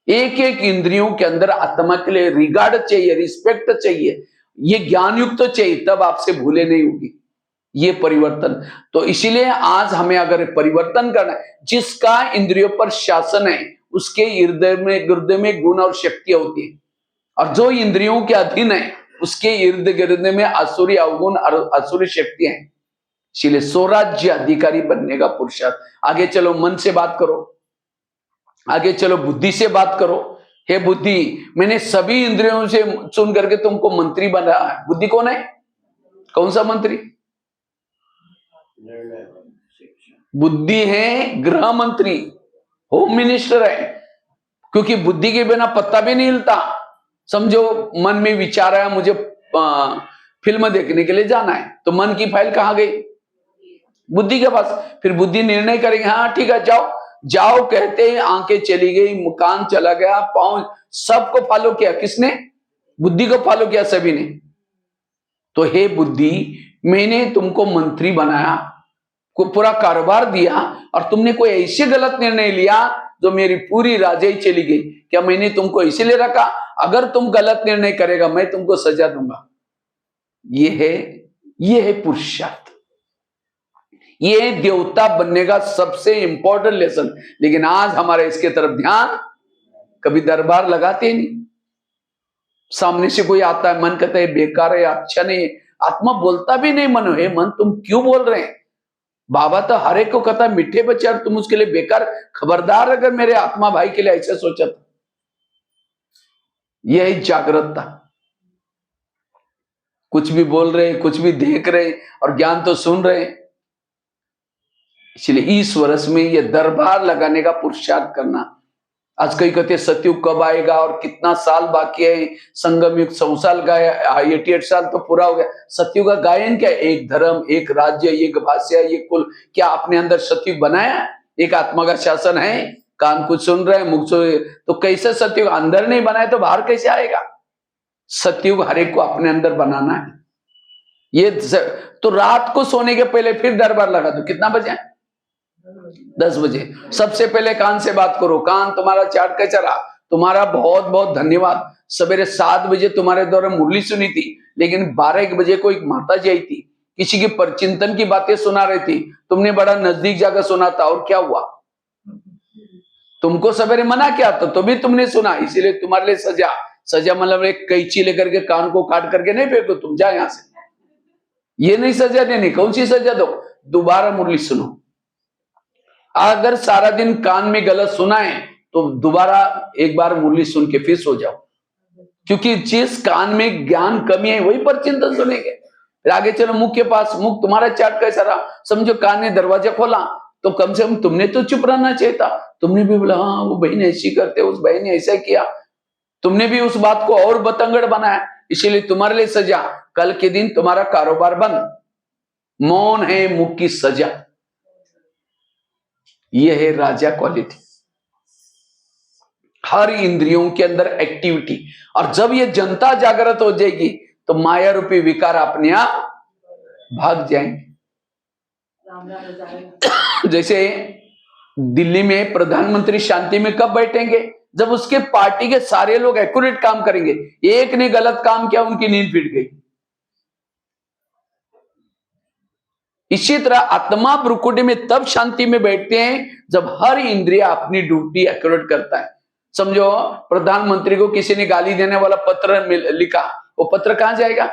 A: एक एक इंद्रियों के अंदर आत्मा के लिए रिगार्ड चाहिए, रिस्पेक्ट चाहिए, ये ज्ञान युक्त तो चाहिए, तब आपसे भूले नहीं होगी ये परिवर्तन। तो इसीलिए आज हमें अगर परिवर्तन करना है, जिसका इंद्रियों पर शासन है उसके हृदय में गुण और शक्तियां होती है, और जो इंद्रियों के अधीन है उसके इर्द गिर्द में असुरी अवगुण और असुरी शक्तियां हैं। इसलिए स्वराज्य अधिकारी बनने का पुरुषार्थ। आगे चलो, मन से बात करो, आगे चलो, बुद्धि से बात करो। हे बुद्धि, मैंने सभी इंद्रियों से सुन करके तुमको मंत्री बनाया है। बुद्धि कौन है, कौन सा मंत्री, बुद्धि है गृह मंत्री, होम मिनिस्टर है, क्योंकि बुद्धि के बिना पत्ता भी नहीं हिलता। समझो मन में विचार आया मुझे फिल्म देखने के लिए जाना है, तो मन की फाइल कहां गई, बुद्धि के पास। फिर बुद्धि निर्णय करेंगे, हाँ ठीक है जाओ जाओ, कहते हैं आंखें चली गई, कान चला गया, पांव, सबको फॉलो किया। किसने? बुद्धि को फॉलो किया सभी ने। तो हे बुद्धि, मैंने तुमको मंत्री बनाया, को पूरा कारोबार दिया, और तुमने कोई ऐसे गलत निर्णय लिया जो मेरी पूरी राजाई चली गई। क्या मैंने तुमको इसीलिए रखा? अगर तुम गलत निर्णय करेगा मैं तुमको सजा दूंगा। ये है पुरुषार्थ। ये देवता बनने का सबसे इंपॉर्टेंट लेसन। लेकिन आज हमारे इसके तरफ ध्यान, कभी दरबार लगाते नहीं। सामने से कोई आता है, मन कहता है बेकार है, अच्छा नहीं, आत्मा बोलता भी नहीं मन, है मन तुम क्यों बोल रहे हैं? बाबा तो हर एक को कहता है मीठे बच्चे, और तुम उसके लिए बेकार। खबरदार अगर मेरे आत्मा भाई के लिए ऐसे सोचा तो। यही जागृतता। कुछ भी बोल रहे, कुछ भी देख रहे, और ज्ञान तो सुन रहे। इसलिए इस वर्ष में ये दरबार लगाने का पुरुषार्थ करना। आज कई कहते सतयुग कब आएगा और कितना साल बाकी है, संगम युग 100 साल गाया, 88 साल तो पूरा हो गया। सतयुग का गायन क्या? एक धर्म, एक राज्य, एक भाषा, एक कुल। क्या आपने अंदर सतयुग बनाया? एक आत्मा का शासन है, कान कुछ सुन रहे हैं, मुख तो कैसे सतयुग अंदर नहीं बनाए तो बाहर कैसे आएगा? सतयुग हर एक को अपने अंदर बनाना है। ये तो रात को सोने के पहले फिर दरबार लगा दो। कितना बजे? 10 बजे। सबसे पहले कान से बात करो, कान तुम्हारा चाट के चला, तुम्हारा बहुत बहुत धन्यवाद। सवेरे 7 बजे तुम्हारे द्वारा मुरली सुनी थी, लेकिन 12 बजे को एक माता जी आई थी, किसी की परचिंतन की बातें सुना रही थी, तुमने बड़ा नजदीक जाकर सुना था, और क्या हुआ? तुमको सवेरे मना किया तो भी तुमने सुना, इसीलिए तुम्हारे लिए सजा। सजा मतलब एक कैंची लेकर के कान को काट करके नहीं फेंको, तुम जा यहां से। ये नहीं सजा देनी। कौन सी सजा दो? दोबारा मुरली सुनो। अगर सारा दिन कान में गलत सुना है तो दोबारा एक बार मुरली सुन के फिर सो जाओ, क्योंकि जिस कान में ज्ञान कमी है वही पर चिंतन सुनेंगे। फिर आगे चलो मुख के पास, मुख तुम्हारा चाट कैसा रहा? समझो कान ने दरवाजा खोला तो कम से कम तुमने तो चुप रहना चाहिए था। तुमने भी बोला हाँ वो बहन ऐसी करते, उस बहन ने ऐसा किया, तुमने भी उस बात को और बतंगड़ बनाया, इसीलिए तुम्हारे लिए सजा। कल के दिन तुम्हारा कारोबार बंद। मौन है मुख की सजा। यह है राजा क्वालिटी। हर इंद्रियों के अंदर एक्टिविटी, और जब ये जनता जागृत हो जाएगी तो माया रूपी विकार अपने आप भाग जाएंगे। जैसे दिल्ली में प्रधानमंत्री शांति में कब बैठेंगे? जब उसके पार्टी के सारे लोग एक्यूरेट काम करेंगे। एक ने गलत काम किया, उनकी नींद फिट गई। इसी तरह आत्मा भ्रुकुटी में तब शांति में बैठते हैं जब हर इंद्रिय अपनी ड्यूटी एक्यूरेट करता है। समझो प्रधानमंत्री को किसी ने गाली देने वाला पत्र लिखा, वो पत्र कहां जाएगा?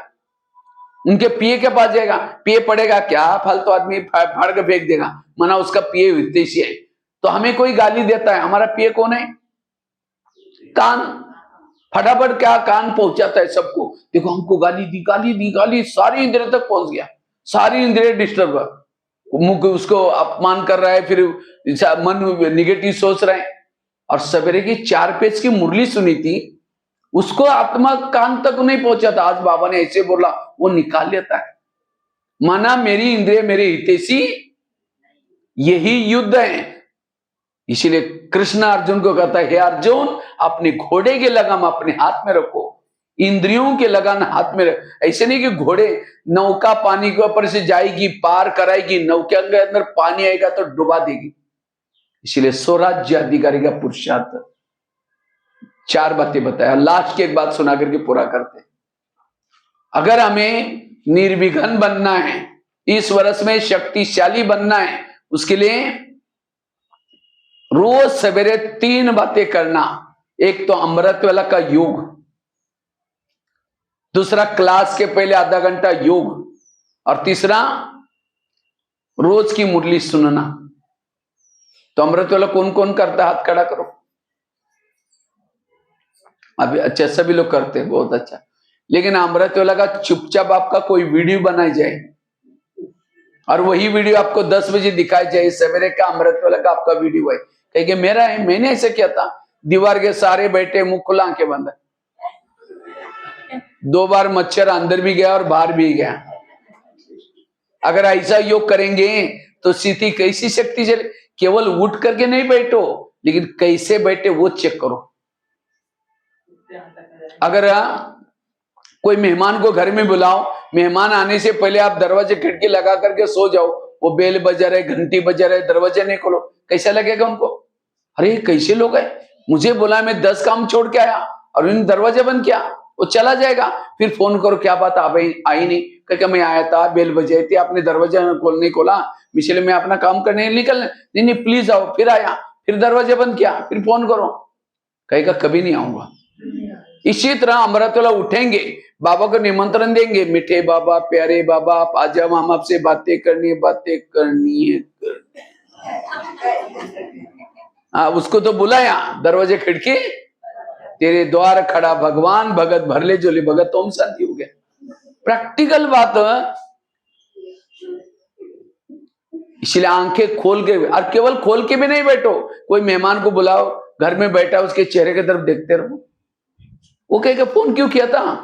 A: उनके पीए के पास जाएगा। पीए पढ़ेगा, क्या फालतू आदमी, फाड़ के फेंक देगा, मना उसका पीए विदेशी है। तो हमें कोई गाली देता है, हमारा पीए कौन है? कान। फटाफट क्या कान पहुंचाता है सबको, देखो हमको गाली दी, गाली दी, गाली सारी इंद्रिय तक पहुंच गया, सारी इंद्रिय डिस्टर्ब है। मुख उसको अपमान कर रहा है, फिर मन निगेटिव सोच रहे हैं। और सवेरे की 4 पेज की मुरली सुनी थी, उसको आत्मा कान तक नहीं पहुंचा था। आज बाबा ने ऐसे बोला, वो निकाल लेता है। माना मेरी इंद्रिय मेरे हितैषी, यही युद्ध है। इसीलिए कृष्ण अर्जुन को कहता है, हे अर्जुन अपने घोड़े की लगाम अपने हाथ में रखो, इंद्रियों के लगान हाथ में रख। ऐसे नहीं कि घोड़े, नौका पानी के ऊपर से जाएगी, पार कराएगी, नौके के अंदर पानी आएगा तो डुबा देगी। इसलिए स्वराज्य अधिकारी का पुरुषार्थ। 4 बातें बताया, लास्ट की एक बात सुना करके पूरा करते। अगर हमें निर्विघ्न बनना है, इस वर्ष में शक्तिशाली बनना है, उसके लिए रोज सवेरे 3 बातें करना। एक तो अमृत वेला का योग, दूसरा क्लास के पहले आधा घंटा योग, और तीसरा रोज की मुरली सुनना। तो अमृत वेला कौन कौन करता है? हाथ खड़ा करो। अभी अच्छा सभी लोग करते हैं, बहुत अच्छा। लेकिन अमृत वेला का चुपचाप आपका कोई वीडियो बनाई जाए और वही वीडियो आपको 10 बजे दिखाई जाए, सवेरे का अमृत वेला का आपका वीडियो है, कहेंगे मेरा है, मैंने ऐसे किया था। दीवार के सारे बैठे, मुंह खुला, आंखें बंद। 2 बार मच्छर अंदर भी गया और बाहर भी गया। अगर ऐसा योग करेंगे तो स्थिति कैसी शक्ति चले। केवल उठ करके नहीं बैठो, लेकिन कैसे बैठे वो चेक करो। अगर कोई मेहमान को घर में बुलाओ, मेहमान आने से पहले आप दरवाजे खिड़की लगा करके सो जाओ, वो बेल बजा रहे, घंटी बजा रहे, दरवाजे नहीं खोलो, कैसा लगेगा उनको? अरे कैसे लोग हैं, मुझे बोला मैं 10 काम छोड़ के आया और इन दरवाजे बंद किया। वो चला जाएगा, फिर फोन करो क्या बात आप आई नहीं, क्योंकि मैं आया था, बेल बजाई थी, आपने दरवाजा नहीं खोला, इसलिए मैं अपना काम करने निकल, नहीं नहीं प्लीज आओ। फिर आया, फिर दरवाजे बंद किया, फिर फोन करो, कहेगा कभी नहीं आऊंगा। इसी तरह अमृतवेला उठेंगे, बाबा को निमंत्रण देंगे, मीठे बाबा, प्यारे बाबा, आप आ जाओ, हम आपसे बातें करनी है। उसको तो बुलाया, दरवाजे खिड़की तेरे द्वार खड़ा भगवान, भगत भरले जोली भगत, ओम शांति हो गया। प्रैक्टिकल बात, इसलिए आंखें खोल के, और केवल खोल के भी नहीं बैठो, कोई मेहमान को बुलाओ, घर में बैठा उसके चेहरे की तरफ देखते रहो। वो कहेगा फोन क्यों किया था?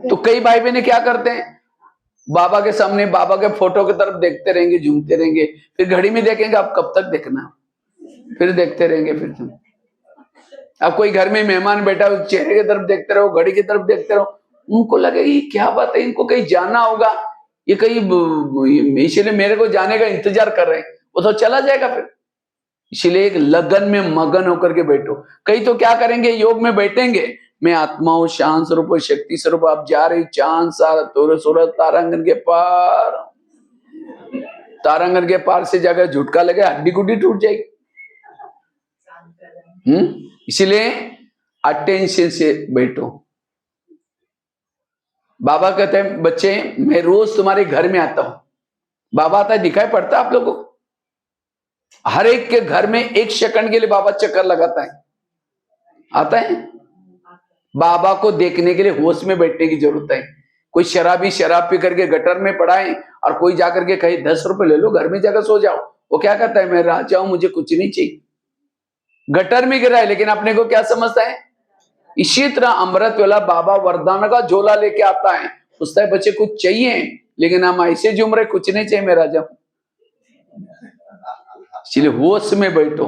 A: तो कई भाई बहन क्या करते हैं, बाबा के सामने बाबा के फोटो की तरफ देखते रहेंगे, झूमते रहेंगे, फिर घड़ी में देखेंगे आप कब तक देखना, फिर देखते रहेंगे। फिर अब कोई घर में मेहमान बैठा, चेहरे की तरफ देखते रहो, घड़ी की तरफ देखते रहो, उनको लगेगा ये क्या बात है, इनको कहीं जाना होगा, ये कहीं, इसलिए मेरे को जाने का इंतजार कर रहे हैं, वो तो चला जाएगा फिर। इसलिए एक लगन में मगन होकर के बैठो। कई तो क्या करेंगे, योग में बैठेंगे, मैं आत्मा हूं, शांत स्वरूप, शक्ति स्वरूप, आप जा रही चांद सारा तोरे सूरत तारांगन के पार, तारांगन के पार से जाकर झुटका लगे, हड्डी गुड्डी टूट जाएगी। इसलिए अटेंशन से बैठो। बाबा कहते हैं बच्चे मैं रोज तुम्हारे घर में आता हूं, बाबा आता है, दिखाई पड़ता है आप लोगों को? हर एक के घर में 1 सेकंड के लिए बाबा चक्कर लगाता है, आता है। बाबा को देखने के लिए होश में बैठने की जरूरत है। कोई शराबी शराब पी करके गटर में पड़ा है और कोई जाकर के कहे 10 रुपए ले लो, घर में जाकर सो जाओ, वो क्या कहता है, मैं राजा हूं, मुझे कुछ नहीं चाहिए। गटर में गिरा है, लेकिन अपने को क्या समझता है। इसी तरह अमृतवेला बाबा वरदान का झोला लेके आता है, पूछता है बच्चे कुछ चाहिए, लेकिन हम ऐसे झूम रहे, कुछ नहीं चाहिए, मैं राजा हूं। इसलिए होश में बैठो।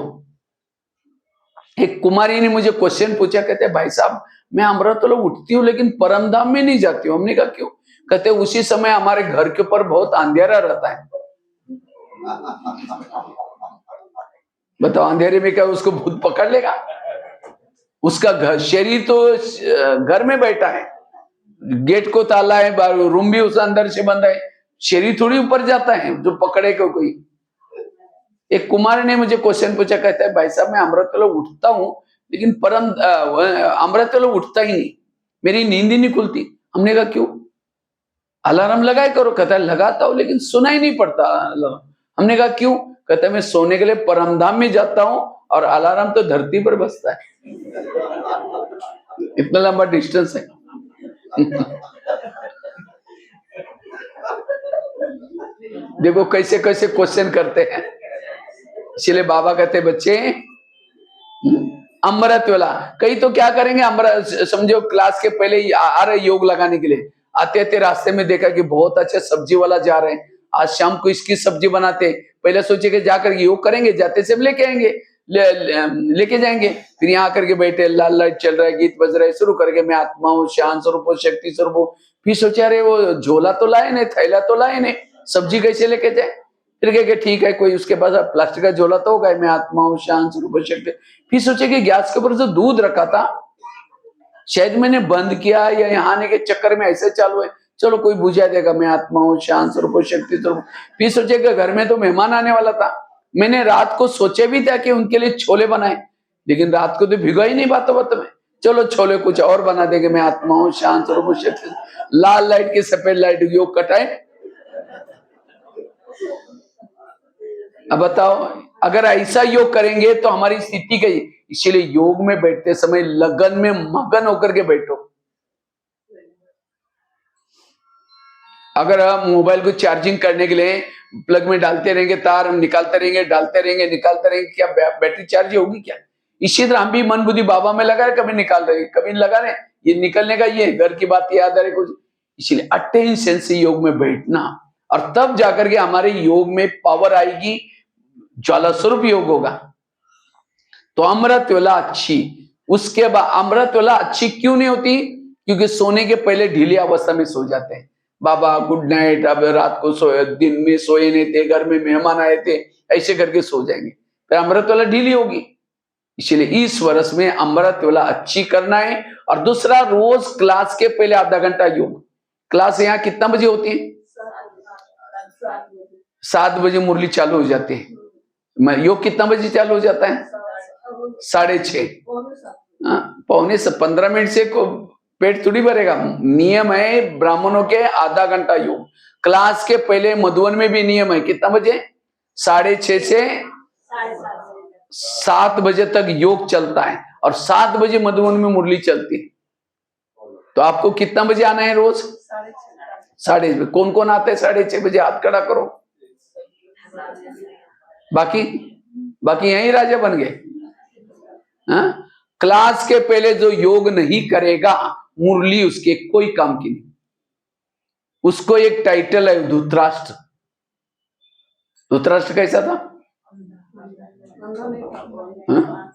A: एक कुमारी ने मुझे क्वेश्चन पूछा, कहते भाई साहब मैं अमृतवेला उठती हूँ लेकिन परमधाम में नहीं जाती हूँ। हमने कहा क्यों? कहते उसी समय हमारे घर के ऊपर बहुत अंधेरा रहता है। बताओ अंधेरे में क्या उसको भूत पकड़ लेगा? उसका घर शरीर तो घर में बैठा है, गेट को ताला है, रूम भी उस अंदर से बंद है, शरीर थोड़ी ऊपर जाता है जो पकड़े को कोई। एक कुमार ने मुझे क्वेश्चन पूछा, कहता है भाई साहब मैं अमृतवेला उठता हूं लेकिन अमृतवेला उठता ही नहीं, मेरी नींद ही नहीं खुलती। हमने कहा क्यों? अलार्म लगाए करो। कहता है लगाता हूं लेकिन सुना ही नहीं पड़ता अलार्म। हमने कहा क्यों? कहता है मैं सोने के लिए परमधाम में जाता हूं और अलार्म तो धरती पर बजता है। इतना लंबा डिस्टेंस है। देखो कैसे कैसे क्वेश्चन करते हैं। इसलिए बाबा कहते बच्चे अमृतवेला, कई तो क्या करेंगे, अमृत समझो क्लास के पहले ही आ रहे योग लगाने के लिए, आते आते रास्ते में देखा कि बहुत अच्छा सब्जी वाला जा रहे हैं, आज शाम को इसकी सब्जी बनाते, पहले सोचे कि जाकर योग करेंगे, जाते से लेके आएंगे, लेके जाएंगे। फिर यहाँ आकर के बैठे, लाल लाइट चल रहा है, गीत बज रहा है, शुरू करके मैं आत्मा हूँ, शांत स्वरूप, शक्ति स्वरूप। फिर सोचा अरे वो झोला तो लाए नहीं, थैला तो लाए नहीं, सब्जी कैसे लेके जाए? फिर कहे ठीक है कोई उसके पास प्लास्टिक का झोला तो होगा, मैं आत्मा हूँ, शांत स्वरूप, शक्ति। फिर सोचे कि गैस के ऊपर जो दूध रखा था शायद मैंने बंद किया या यहाँ आने के चक्कर में ऐसे चालू है, चलो कोई बुझा देगा, मैं आत्मा हूँ, शांत स्वरूप, शक्ति स्वरूप। फिर सोचे कि घर में तो मेहमान आने वाला था, मैंने रात को सोचे भी था कि उनके लिए छोले बनाए, लेकिन रात को तो भिगो ही नहीं बातों बातों में, चलो छोले कुछ और बना देंगे, मैं आत्मा हूँ, शांत स्वरूप, शक्ति। लाल लाइट की सफेद लाइट योग कटाए। अब बताओ अगर ऐसा योग करेंगे तो हमारी स्थिति गई। इसलिए योग में बैठते समय लगन में मगन होकर के बैठो। अगर आप मोबाइल को चार्जिंग करने के लिए प्लग में डालते रहेंगे, तार निकालते रहेंगे, डालते रहेंगे, निकालते रहेंगे, क्या बैटरी चार्ज होगी क्या? इसी तरह हम भी मन बुद्धि बाबा में लगा रहे, कभी निकाल रहे, कभी लगा रहे, ये निकलने का, ये घर की बात याद आ रही कुछ। इसलिए अटेंशन से योग में बैठना और तब जाकर के हमारे योग में पावर आएगी, ज्वाला स्वरूप योग होगा। तो अमृत वेला अच्छी, उसके बाद अमृत वेला अच्छी क्यों नहीं होती? क्योंकि सोने के पहले ढीली अवस्था में सो जाते हैं। बाबा गुड नाइट, अब रात को सोए, दिन में सोए नहीं थे, घर में मेहमान आए थे, ऐसे करके सो जाएंगे, फिर अमृत वेला ढीली होगी। इसलिए इस वर्ष में अमृत वेला अच्छी करना है। और दूसरा, रोज क्लास के पहले आधा घंटा योग। क्लास यहाँ कितना बजे होती है? 7 बजे मुरली चालू हो जाती है। योग कितना बजे चालू हो जाता है? 6:30। 15 मिनट से पेट थोड़ी भरेगा। नियम है ब्राह्मणों के आधा घंटा योग। क्लास के पहले मधुवन में भी नियम है, कितना बजे? 6:30 से 7 बजे तक योग चलता है, और 7 बजे मधुवन में मुरली चलती है। तो आपको कितना बजे आना है रोज? 6:30 बजे। कौन कौन आता है 6:30 बजे? हाथ खड़ा करो। बाकी यही राजा बन गए। हाँ? क्लास के पहले जो योग नहीं करेगा, मुरली उसके कोई काम की नहीं। उसको एक टाइटल है धृतराष्ट्र। धृतराष्ट्र कैसा था? हाँ?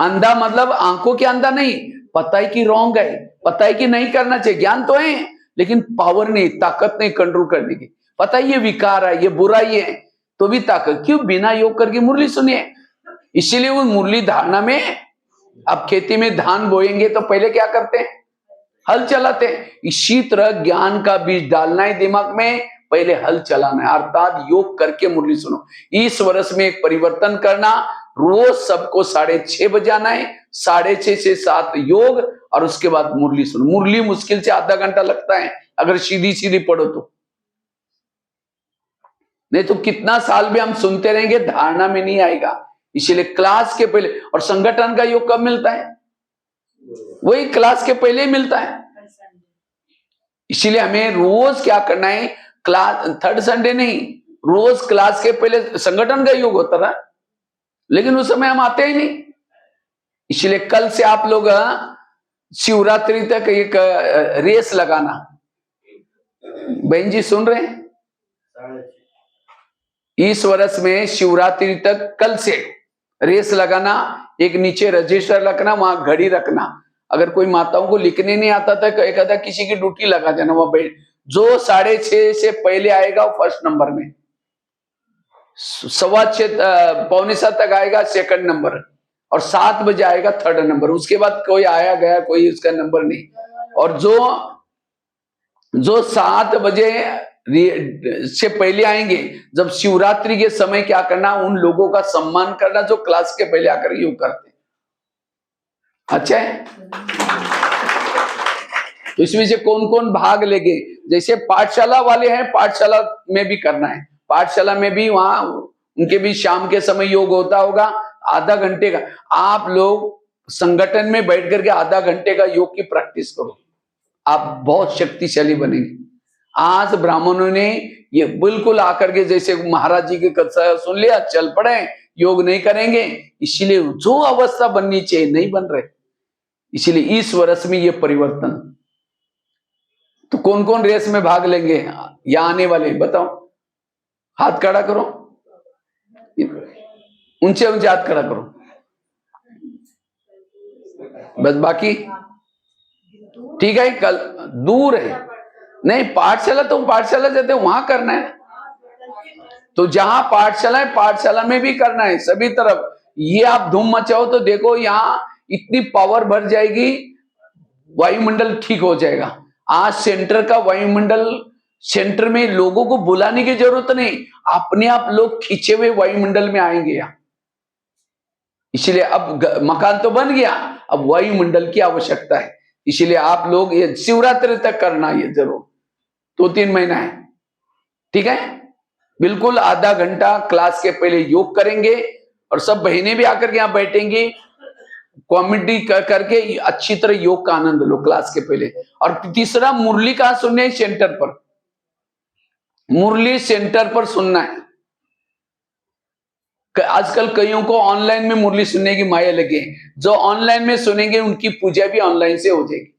A: अंधा मतलब आंखों के अंधा नहीं, पता है कि रॉन्ग है, पता है कि नहीं करना चाहिए, ज्ञान तो है, लेकिन पावर नहीं, ताकत नहीं कंट्रोल करने की। पता है ये विकार है, ये बुराई है, तो भी ताकत क्यों? बिना योग करके मुरली सुनिए। इसीलिए वो मुरली धारणा में, अब खेती में धान बोएंगे तो पहले क्या करते हैं? हल चलाते हैं। इसी तरह ज्ञान का बीज डालना है दिमाग में, पहले हल चलाना है, अर्थात योग करके मुरली सुनो। इस वर्ष में एक परिवर्तन करना, रोज सबको 6:30 बजे आना है, 6:30 से 7 योग, और उसके बाद मुरली सुनो। मुरली मुश्किल से आधा घंटा लगता है अगर सीधी सीधी पढ़ो तो, नहीं तो कितना साल भी हम सुनते रहेंगे, धारणा में नहीं आएगा। इसीलिए क्लास के पहले, और संगठन का योग कब मिलता है? वही क्लास के पहले ही मिलता है। इसीलिए हमें रोज क्या करना है? क्लास, थर्ड संडे नहीं, रोज क्लास के पहले संगठन का योग होता था, लेकिन उस समय हम आते ही नहीं। इसलिए कल से आप लोग शिवरात्रि तक एक रेस लगाना। बहन जी सुन रहे हैं? इस वर्ष में शिवरात्रि तक कल से रेस लगाना, एक नीचे रजिस्टर रखना, वहां घड़ी रखना। अगर कोई माताओं को लिखने नहीं आता था, एक आधा किसी की ड्यूटी लगा देना वहां पे। जो 6:30 से पहले आएगा वो फर्स्ट नंबर में, 6:15 6:45 तक आएगा सेकंड नंबर, और 7 बजे आएगा थर्ड नंबर। उसके बाद कोई आया गया, कोई उसका नंबर नहीं। और जो 7 बजे से पहले आएंगे, जब शिवरात्रि के समय क्या करना? उन लोगों का सम्मान करना जो क्लास के पहले आकर योग करते हैं। अच्छा है? तो इसमें से कौन कौन भाग लेंगे? जैसे पाठशाला वाले हैं, पाठशाला में भी करना है। पाठशाला में भी वहां उनके भी शाम के समय योग होता होगा, आधा घंटे का। आप लोग संगठन में बैठ करके आधा घंटे का योग की प्रैक्टिस करो, आप बहुत शक्तिशाली बनेंगे। आज ब्राह्मणों ने ये बिल्कुल आकर के जैसे महाराज जी के कथा सुन लिया, चल पड़े, योग नहीं करेंगे। इसीलिए जो अवस्था बननी चाहिए नहीं बन रहे। इसीलिए इस वर्ष में ये परिवर्तन। तो कौन कौन रेस में भाग लेंगे यहाँ आने वाले? बताओ, हाथ खड़ा करो, ऊंचे ऊंचे हाथ खड़ा करो, बस। बाकी ठीक है, कल दूर है नहीं, पाठशाला तो पाठशाला जाते वहां करना है। तो जहां पाठशाला है, पाठशाला में भी करना है सभी तरफ। ये आप धूम मचाओ तो देखो यहाँ इतनी पावर बढ़ जाएगी, वायुमंडल ठीक हो जाएगा। आज सेंटर का वायुमंडल, सेंटर में लोगों को बुलाने की जरूरत नहीं, अपने आप लोग खींचे हुए वायुमंडल में आएंगे यहाँ। इसलिए अब मकान तो बन गया, अब वायुमंडल की आवश्यकता है। इसलिए आप लोग ये शिवरात्रि तक करना, ये जरूर 2-3 महीना है, ठीक है? बिल्कुल आधा घंटा क्लास के पहले योग करेंगे, और सब बहनें भी आकर के यहाँ बैठेंगी, कॉमेडी करके अच्छी तरह योग का आनंद लो क्लास के पहले। और तीसरा, मुरली कहाँ सुनने है? सेंटर पर, मुरली सेंटर पर सुनना है। आजकल कईयों को ऑनलाइन में मुरली सुनने की माया लगी, जो ऑनलाइन में सुनेंगे उनकी पूजा भी ऑनलाइन से हो जाएगी।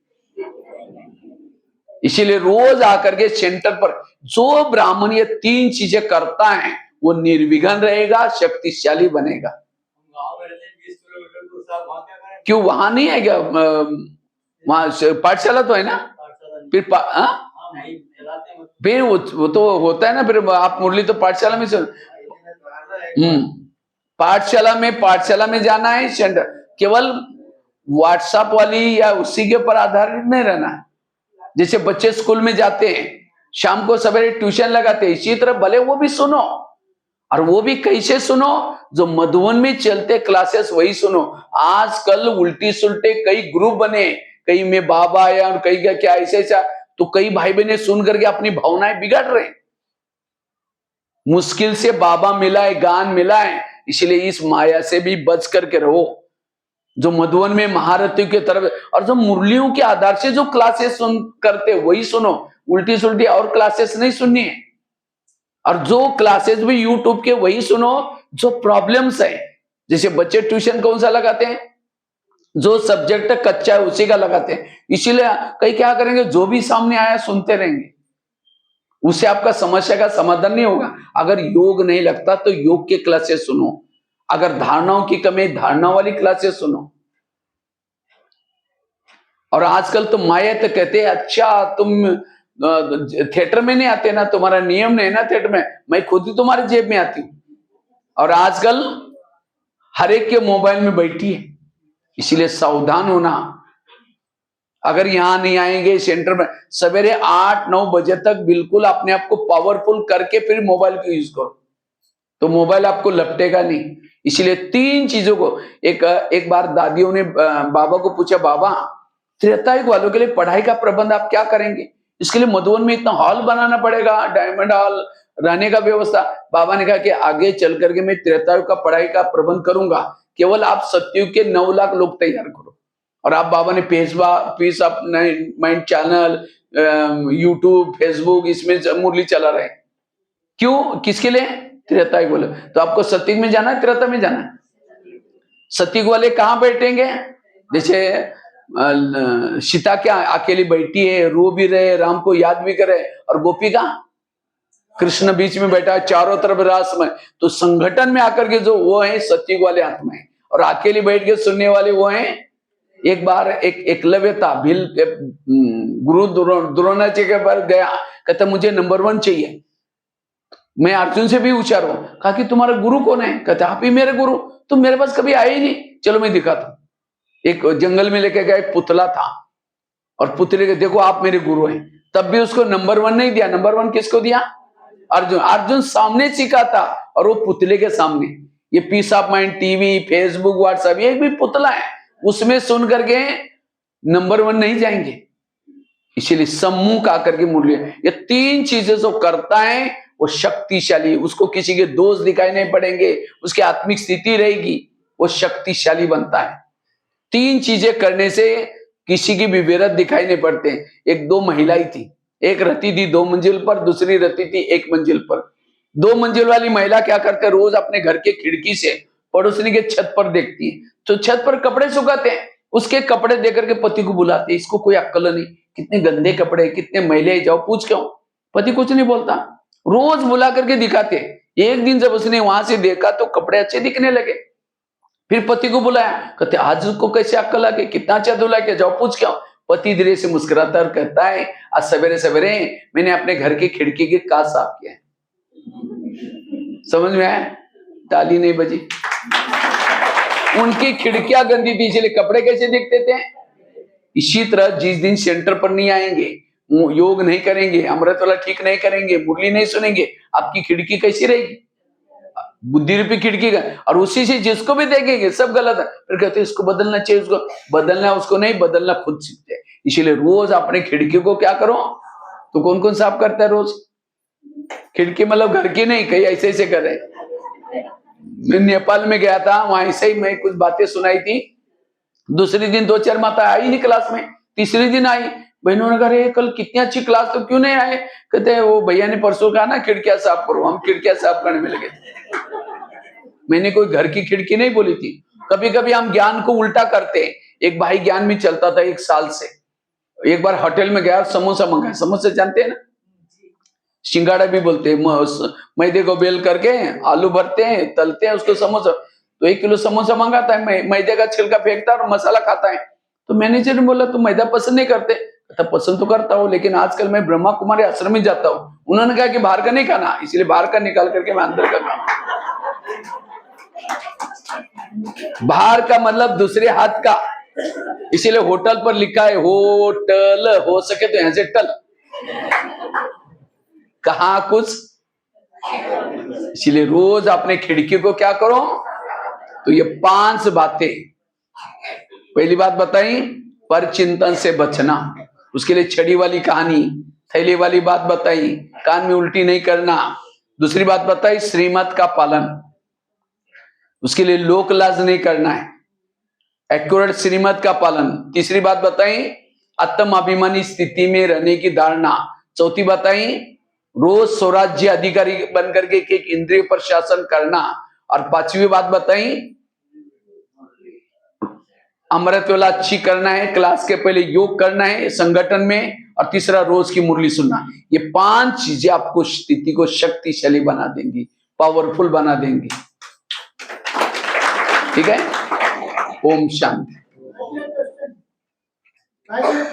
A: इसीलिए रोज आकर के सेंटर पर जो ब्राह्मण ये 3 चीजें करता है वो निर्विघ्न रहेगा, शक्तिशाली बनेगा।
B: गाँव में रहते हैं 20 किलोमीटर दूर, साहब वहाँ क्या करें?
A: क्यों वहां नहीं है क्या? वहां पाठशाला तो है ना?
B: पाठशाला नहीं।
A: फिर
B: हाँ, नहीं चलाते हैं।
A: फिर वो तो होता है ना। फिर आप मुरली तो पाठशाला में से पाठशाला में जाना है। सेंटर केवल व्हाट्सएप वाली या उसी के ऊपर आधारित नहीं रहना है। जैसे बच्चे स्कूल में जाते हैं, शाम को सवेरे ट्यूशन लगाते हैं, इसी तरह भले वो भी सुनो, और वो भी कैसे सुनो? जो मधुबन में चलते क्लासेस वही सुनो। आजकल उल्टी सुलटे कई ग्रुप बने, कई में बाबा आया और कई क्या ऐसे ऐसा, तो कई भाई बहने सुन करके अपनी भावनाएं बिगाड़ रहे हैं। मुश्किल से बाबा मिला है, गान मिला है, इसलिए इस माया से भी बच करके रहो। जो मधुबन में महारथियों की तरफ, और जो मुरलियों के आधार से जो क्लासेस सुन करते वही सुनो, उल्टी सुल्टी और क्लासेस नहीं सुननी है। और जो क्लासेस भी यूट्यूब के वही सुनो जो प्रॉब्लम्स है। जैसे बच्चे ट्यूशन कौन सा लगाते हैं? जो सब्जेक्ट कच्चा है उसी का लगाते हैं। इसीलिए कई क्या करेंगे, जो भी सामने आया सुनते रहेंगे, उससे आपका समस्या का समाधान नहीं होगा। अगर योग नहीं लगता तो योग के क्लासेस सुनो, अगर धारणाओं की कमी, धारणा वाली क्लासेस सुनो। और आजकल तो माया तो कहते हैं अच्छा तुम थिएटर में नहीं आते ना, तुम्हारा नियम नहीं ना थिएटर में, मैं खुद ही तुम्हारे जेब में आती हूं। और आजकल हर एक के मोबाइल में बैठी है, इसीलिए सावधान होना। अगर यहां नहीं आएंगे सेंटर में, सवेरे 8-9 बजे तक बिल्कुल अपने आप को पावरफुल करके फिर मोबाइल को यूज करो, तो मोबाइल आपको लपटेगा नहीं। इसलिए 3 चीजों को, एक बार दादियों ने बाबा को पूछा, बाबा त्रेता युग वालों के लिए पढ़ाई का प्रबंध आप क्या करेंगे? इसके लिए मधुबन में इतना हॉल बनाना पड़ेगा, डायमंड हॉल, रहने का व्यवस्था। बाबा ने कहा कि आगे चल करके मैं त्रेता युग का पढ़ाई का प्रबंध करूंगा, केवल आप सतयुग के 9 लाख लोग तैयार करो। और आप बाबा ने peace of mind channel, YouTube, Facebook, इसमें मुरली चला रहे। क्यों? किसके लिए? त्रेता युग वाले। तो आपको सतयुग में जाना है, त्रेता में जाना है? सतयुग वाले कहां बैठेंगे? जैसे सीता क्या अकेली बैठी है, रो भी रहे, राम को याद भी करे, और गोपिका कृष्ण बीच में बैठा है, चारों तरफ रास में। तो संगठन में आकर के जो वो है सतयुग वाले आत्माएं, और अकेली बैठ के सुनने वाले वो हैं। एक बार एक एकलव्य था, गुरु द्रोणाचार्य के पास गया, कहता मुझे नंबर 1 चाहिए। मैं अर्जुन से भी उछारू, कहा कि तुम्हारा गुरु कौन है? कहते आप ही मेरे गुरु। तुम मेरे पास कभी आए ही नहीं, चलो मैं दिखाता हूं। एक जंगल में लेके गया, एक पुतला था, और पुतले के देखो आप मेरे गुरु हैं। तब भी उसको नंबर 1 नहीं दिया। नंबर 1 किसको दिया? अर्जुन। अर्जुन सामने सीखा था, और वो पुतले के सामने। ये peace of mind, TV, Facebook, WhatsApp, ये भी पुतला है, उसमें सुन करके नंबर 1 नहीं जाएंगे। इसीलिए सम्मुख आकर के मूल्य, ये 3 चीजें जो करता है वो शक्तिशाली, उसको किसी के दोष दिखाई नहीं पड़ेंगे, उसकी आत्मिक स्थिति रहेगी, वो शक्तिशाली बनता है। 3 चीजें करने से किसी की भी विरत दिखाई नहीं पड़ते। एक 2 महिलाएं थी, एक रहती थी 2 मंजिल पर, दूसरी रहती थी 1 मंजिल पर। 2 मंजिल वाली महिला क्या करते, रोज अपने घर के खिड़की से पड़ोसनी के छत पर देखती है, तो छत पर कपड़े सुखाते हैं, उसके कपड़े देकर के पति को बुलाते, इसको कोई अक्ल नहीं, कितने गंदे कपड़े, कितने मैले, जाओ पूछ क्यों। पति कुछ नहीं बोलता, रोज बुला करके दिखाते। एक दिन जब उसने वहां से देखा तो कपड़े अच्छे दिखने लगे, फिर पति को बुलाया, कहते आज उसको कैसे अक्ल आ गई, कितना अच्छा धुला के, जाओ पूछ क्यों। पति धीरे से मुस्कुराता और कहता है आज सवेरे सवेरे मैंने अपने घर की खिड़की के कांच साफ किया है। समझ में आया? ताली नहीं बजी। उनकी खिड़कियां गंदी थी, इसलिए कपड़े कैसे दिखते थे। इसी तरह जिस दिन सेंटर पर नहीं आएंगे, योग नहीं करेंगे, अमृत वाला ठीक नहीं करेंगे, मुरली नहीं सुनेंगे, आपकी खिड़की कैसी रहेगी? बुद्धि रूपी खिड़की का। और उसी से जिसको भी देखेंगे सब गलत है, फिर कहते इसको बदलना चाहिए, उसको बदलना, उसको नहीं बदलना, खुद सीखते हैं। इसीलिए रोज अपने खिड़की को क्या करो। तो कौन कौन साफ करता है रोज खिड़की? मतलब घर की नहीं, कहीं ऐसे ऐसे कर रहे। मैं नेपाल में गया था, वहां ऐसे ही मैं कुछ बातें सुनाई थी। दूसरी दिन 2-4 माता आई नहीं क्लास में, तीसरी दिन आई, बहनों ने कहा कल कितनी अच्छी क्लास, तो क्यों नहीं आए? कहते वो भैया ने परसों कहा ना खिड़कियां साफ करो, हम खिड़कियां साफ करने में लगे। मैंने कोई घर की खिड़की नहीं बोली थी। कभी कभी हम ज्ञान को उल्टा करते हैं। एक भाई ज्ञान में चलता था 1 साल से, एक बार होटल में गया, समोसा मंगाया। समोसा जानते हैं ना, सिंगाड़ा भी बोलते हैं। मैदे को बेल करके आलू भरते हैं, तलते हैं उसको समोसा। तो 1 किलो समोसा मंगाता है, मैदे का छिलका फेंकता है और मसाला खाता है। तो मैनेजर ने बोला तुम मैदा पसंद नहीं करते? कहता पसंद तो करता हूँ, लेकिन आजकल मैं ब्रह्मा कुमारी आश्रम में जाता हूँ, उन्होंने कहा कि बाहर का नहीं खाना, इसलिए बाहर का निकाल करके मैं अंदर का खाऊं। बाहर का मतलब दूसरे हाथ का, इसीलिए होटल पर लिखा है होटल, हो सके तो यहां से टल, कहा कुछ। इसीलिए रोज अपने खिड़की को क्या करो, तो ये 5 बातें। पहली बात बताई, पर चिंतन से बचना, उसके लिए छड़ी वाली कहानी, थैली वाली बात बताई, कान में उल्टी नहीं करना। दूसरी बात बताई, श्रीमत का पालन, उसके लिए लोक लाज नहीं करना है, एक्यूरेट श्रीमत का पालन। तीसरी बात बताई, आत्माभिमानी स्थिति में रहने की धारणा। चौथी बताई, रोज स्वराज्य अधिकारी बनकर के एक इंद्रिय पर शासन करना। और 5वीं बात बताई, अमृत वेला अच्छी करना है, क्लास के पहले योग करना है संगठन में, और तीसरा रोज की मुरली सुनना। ये 5 चीजें आपको स्थिति को शक्तिशाली बना देंगी, पावरफुल बना देंगी। ठीक है, ओम शांति।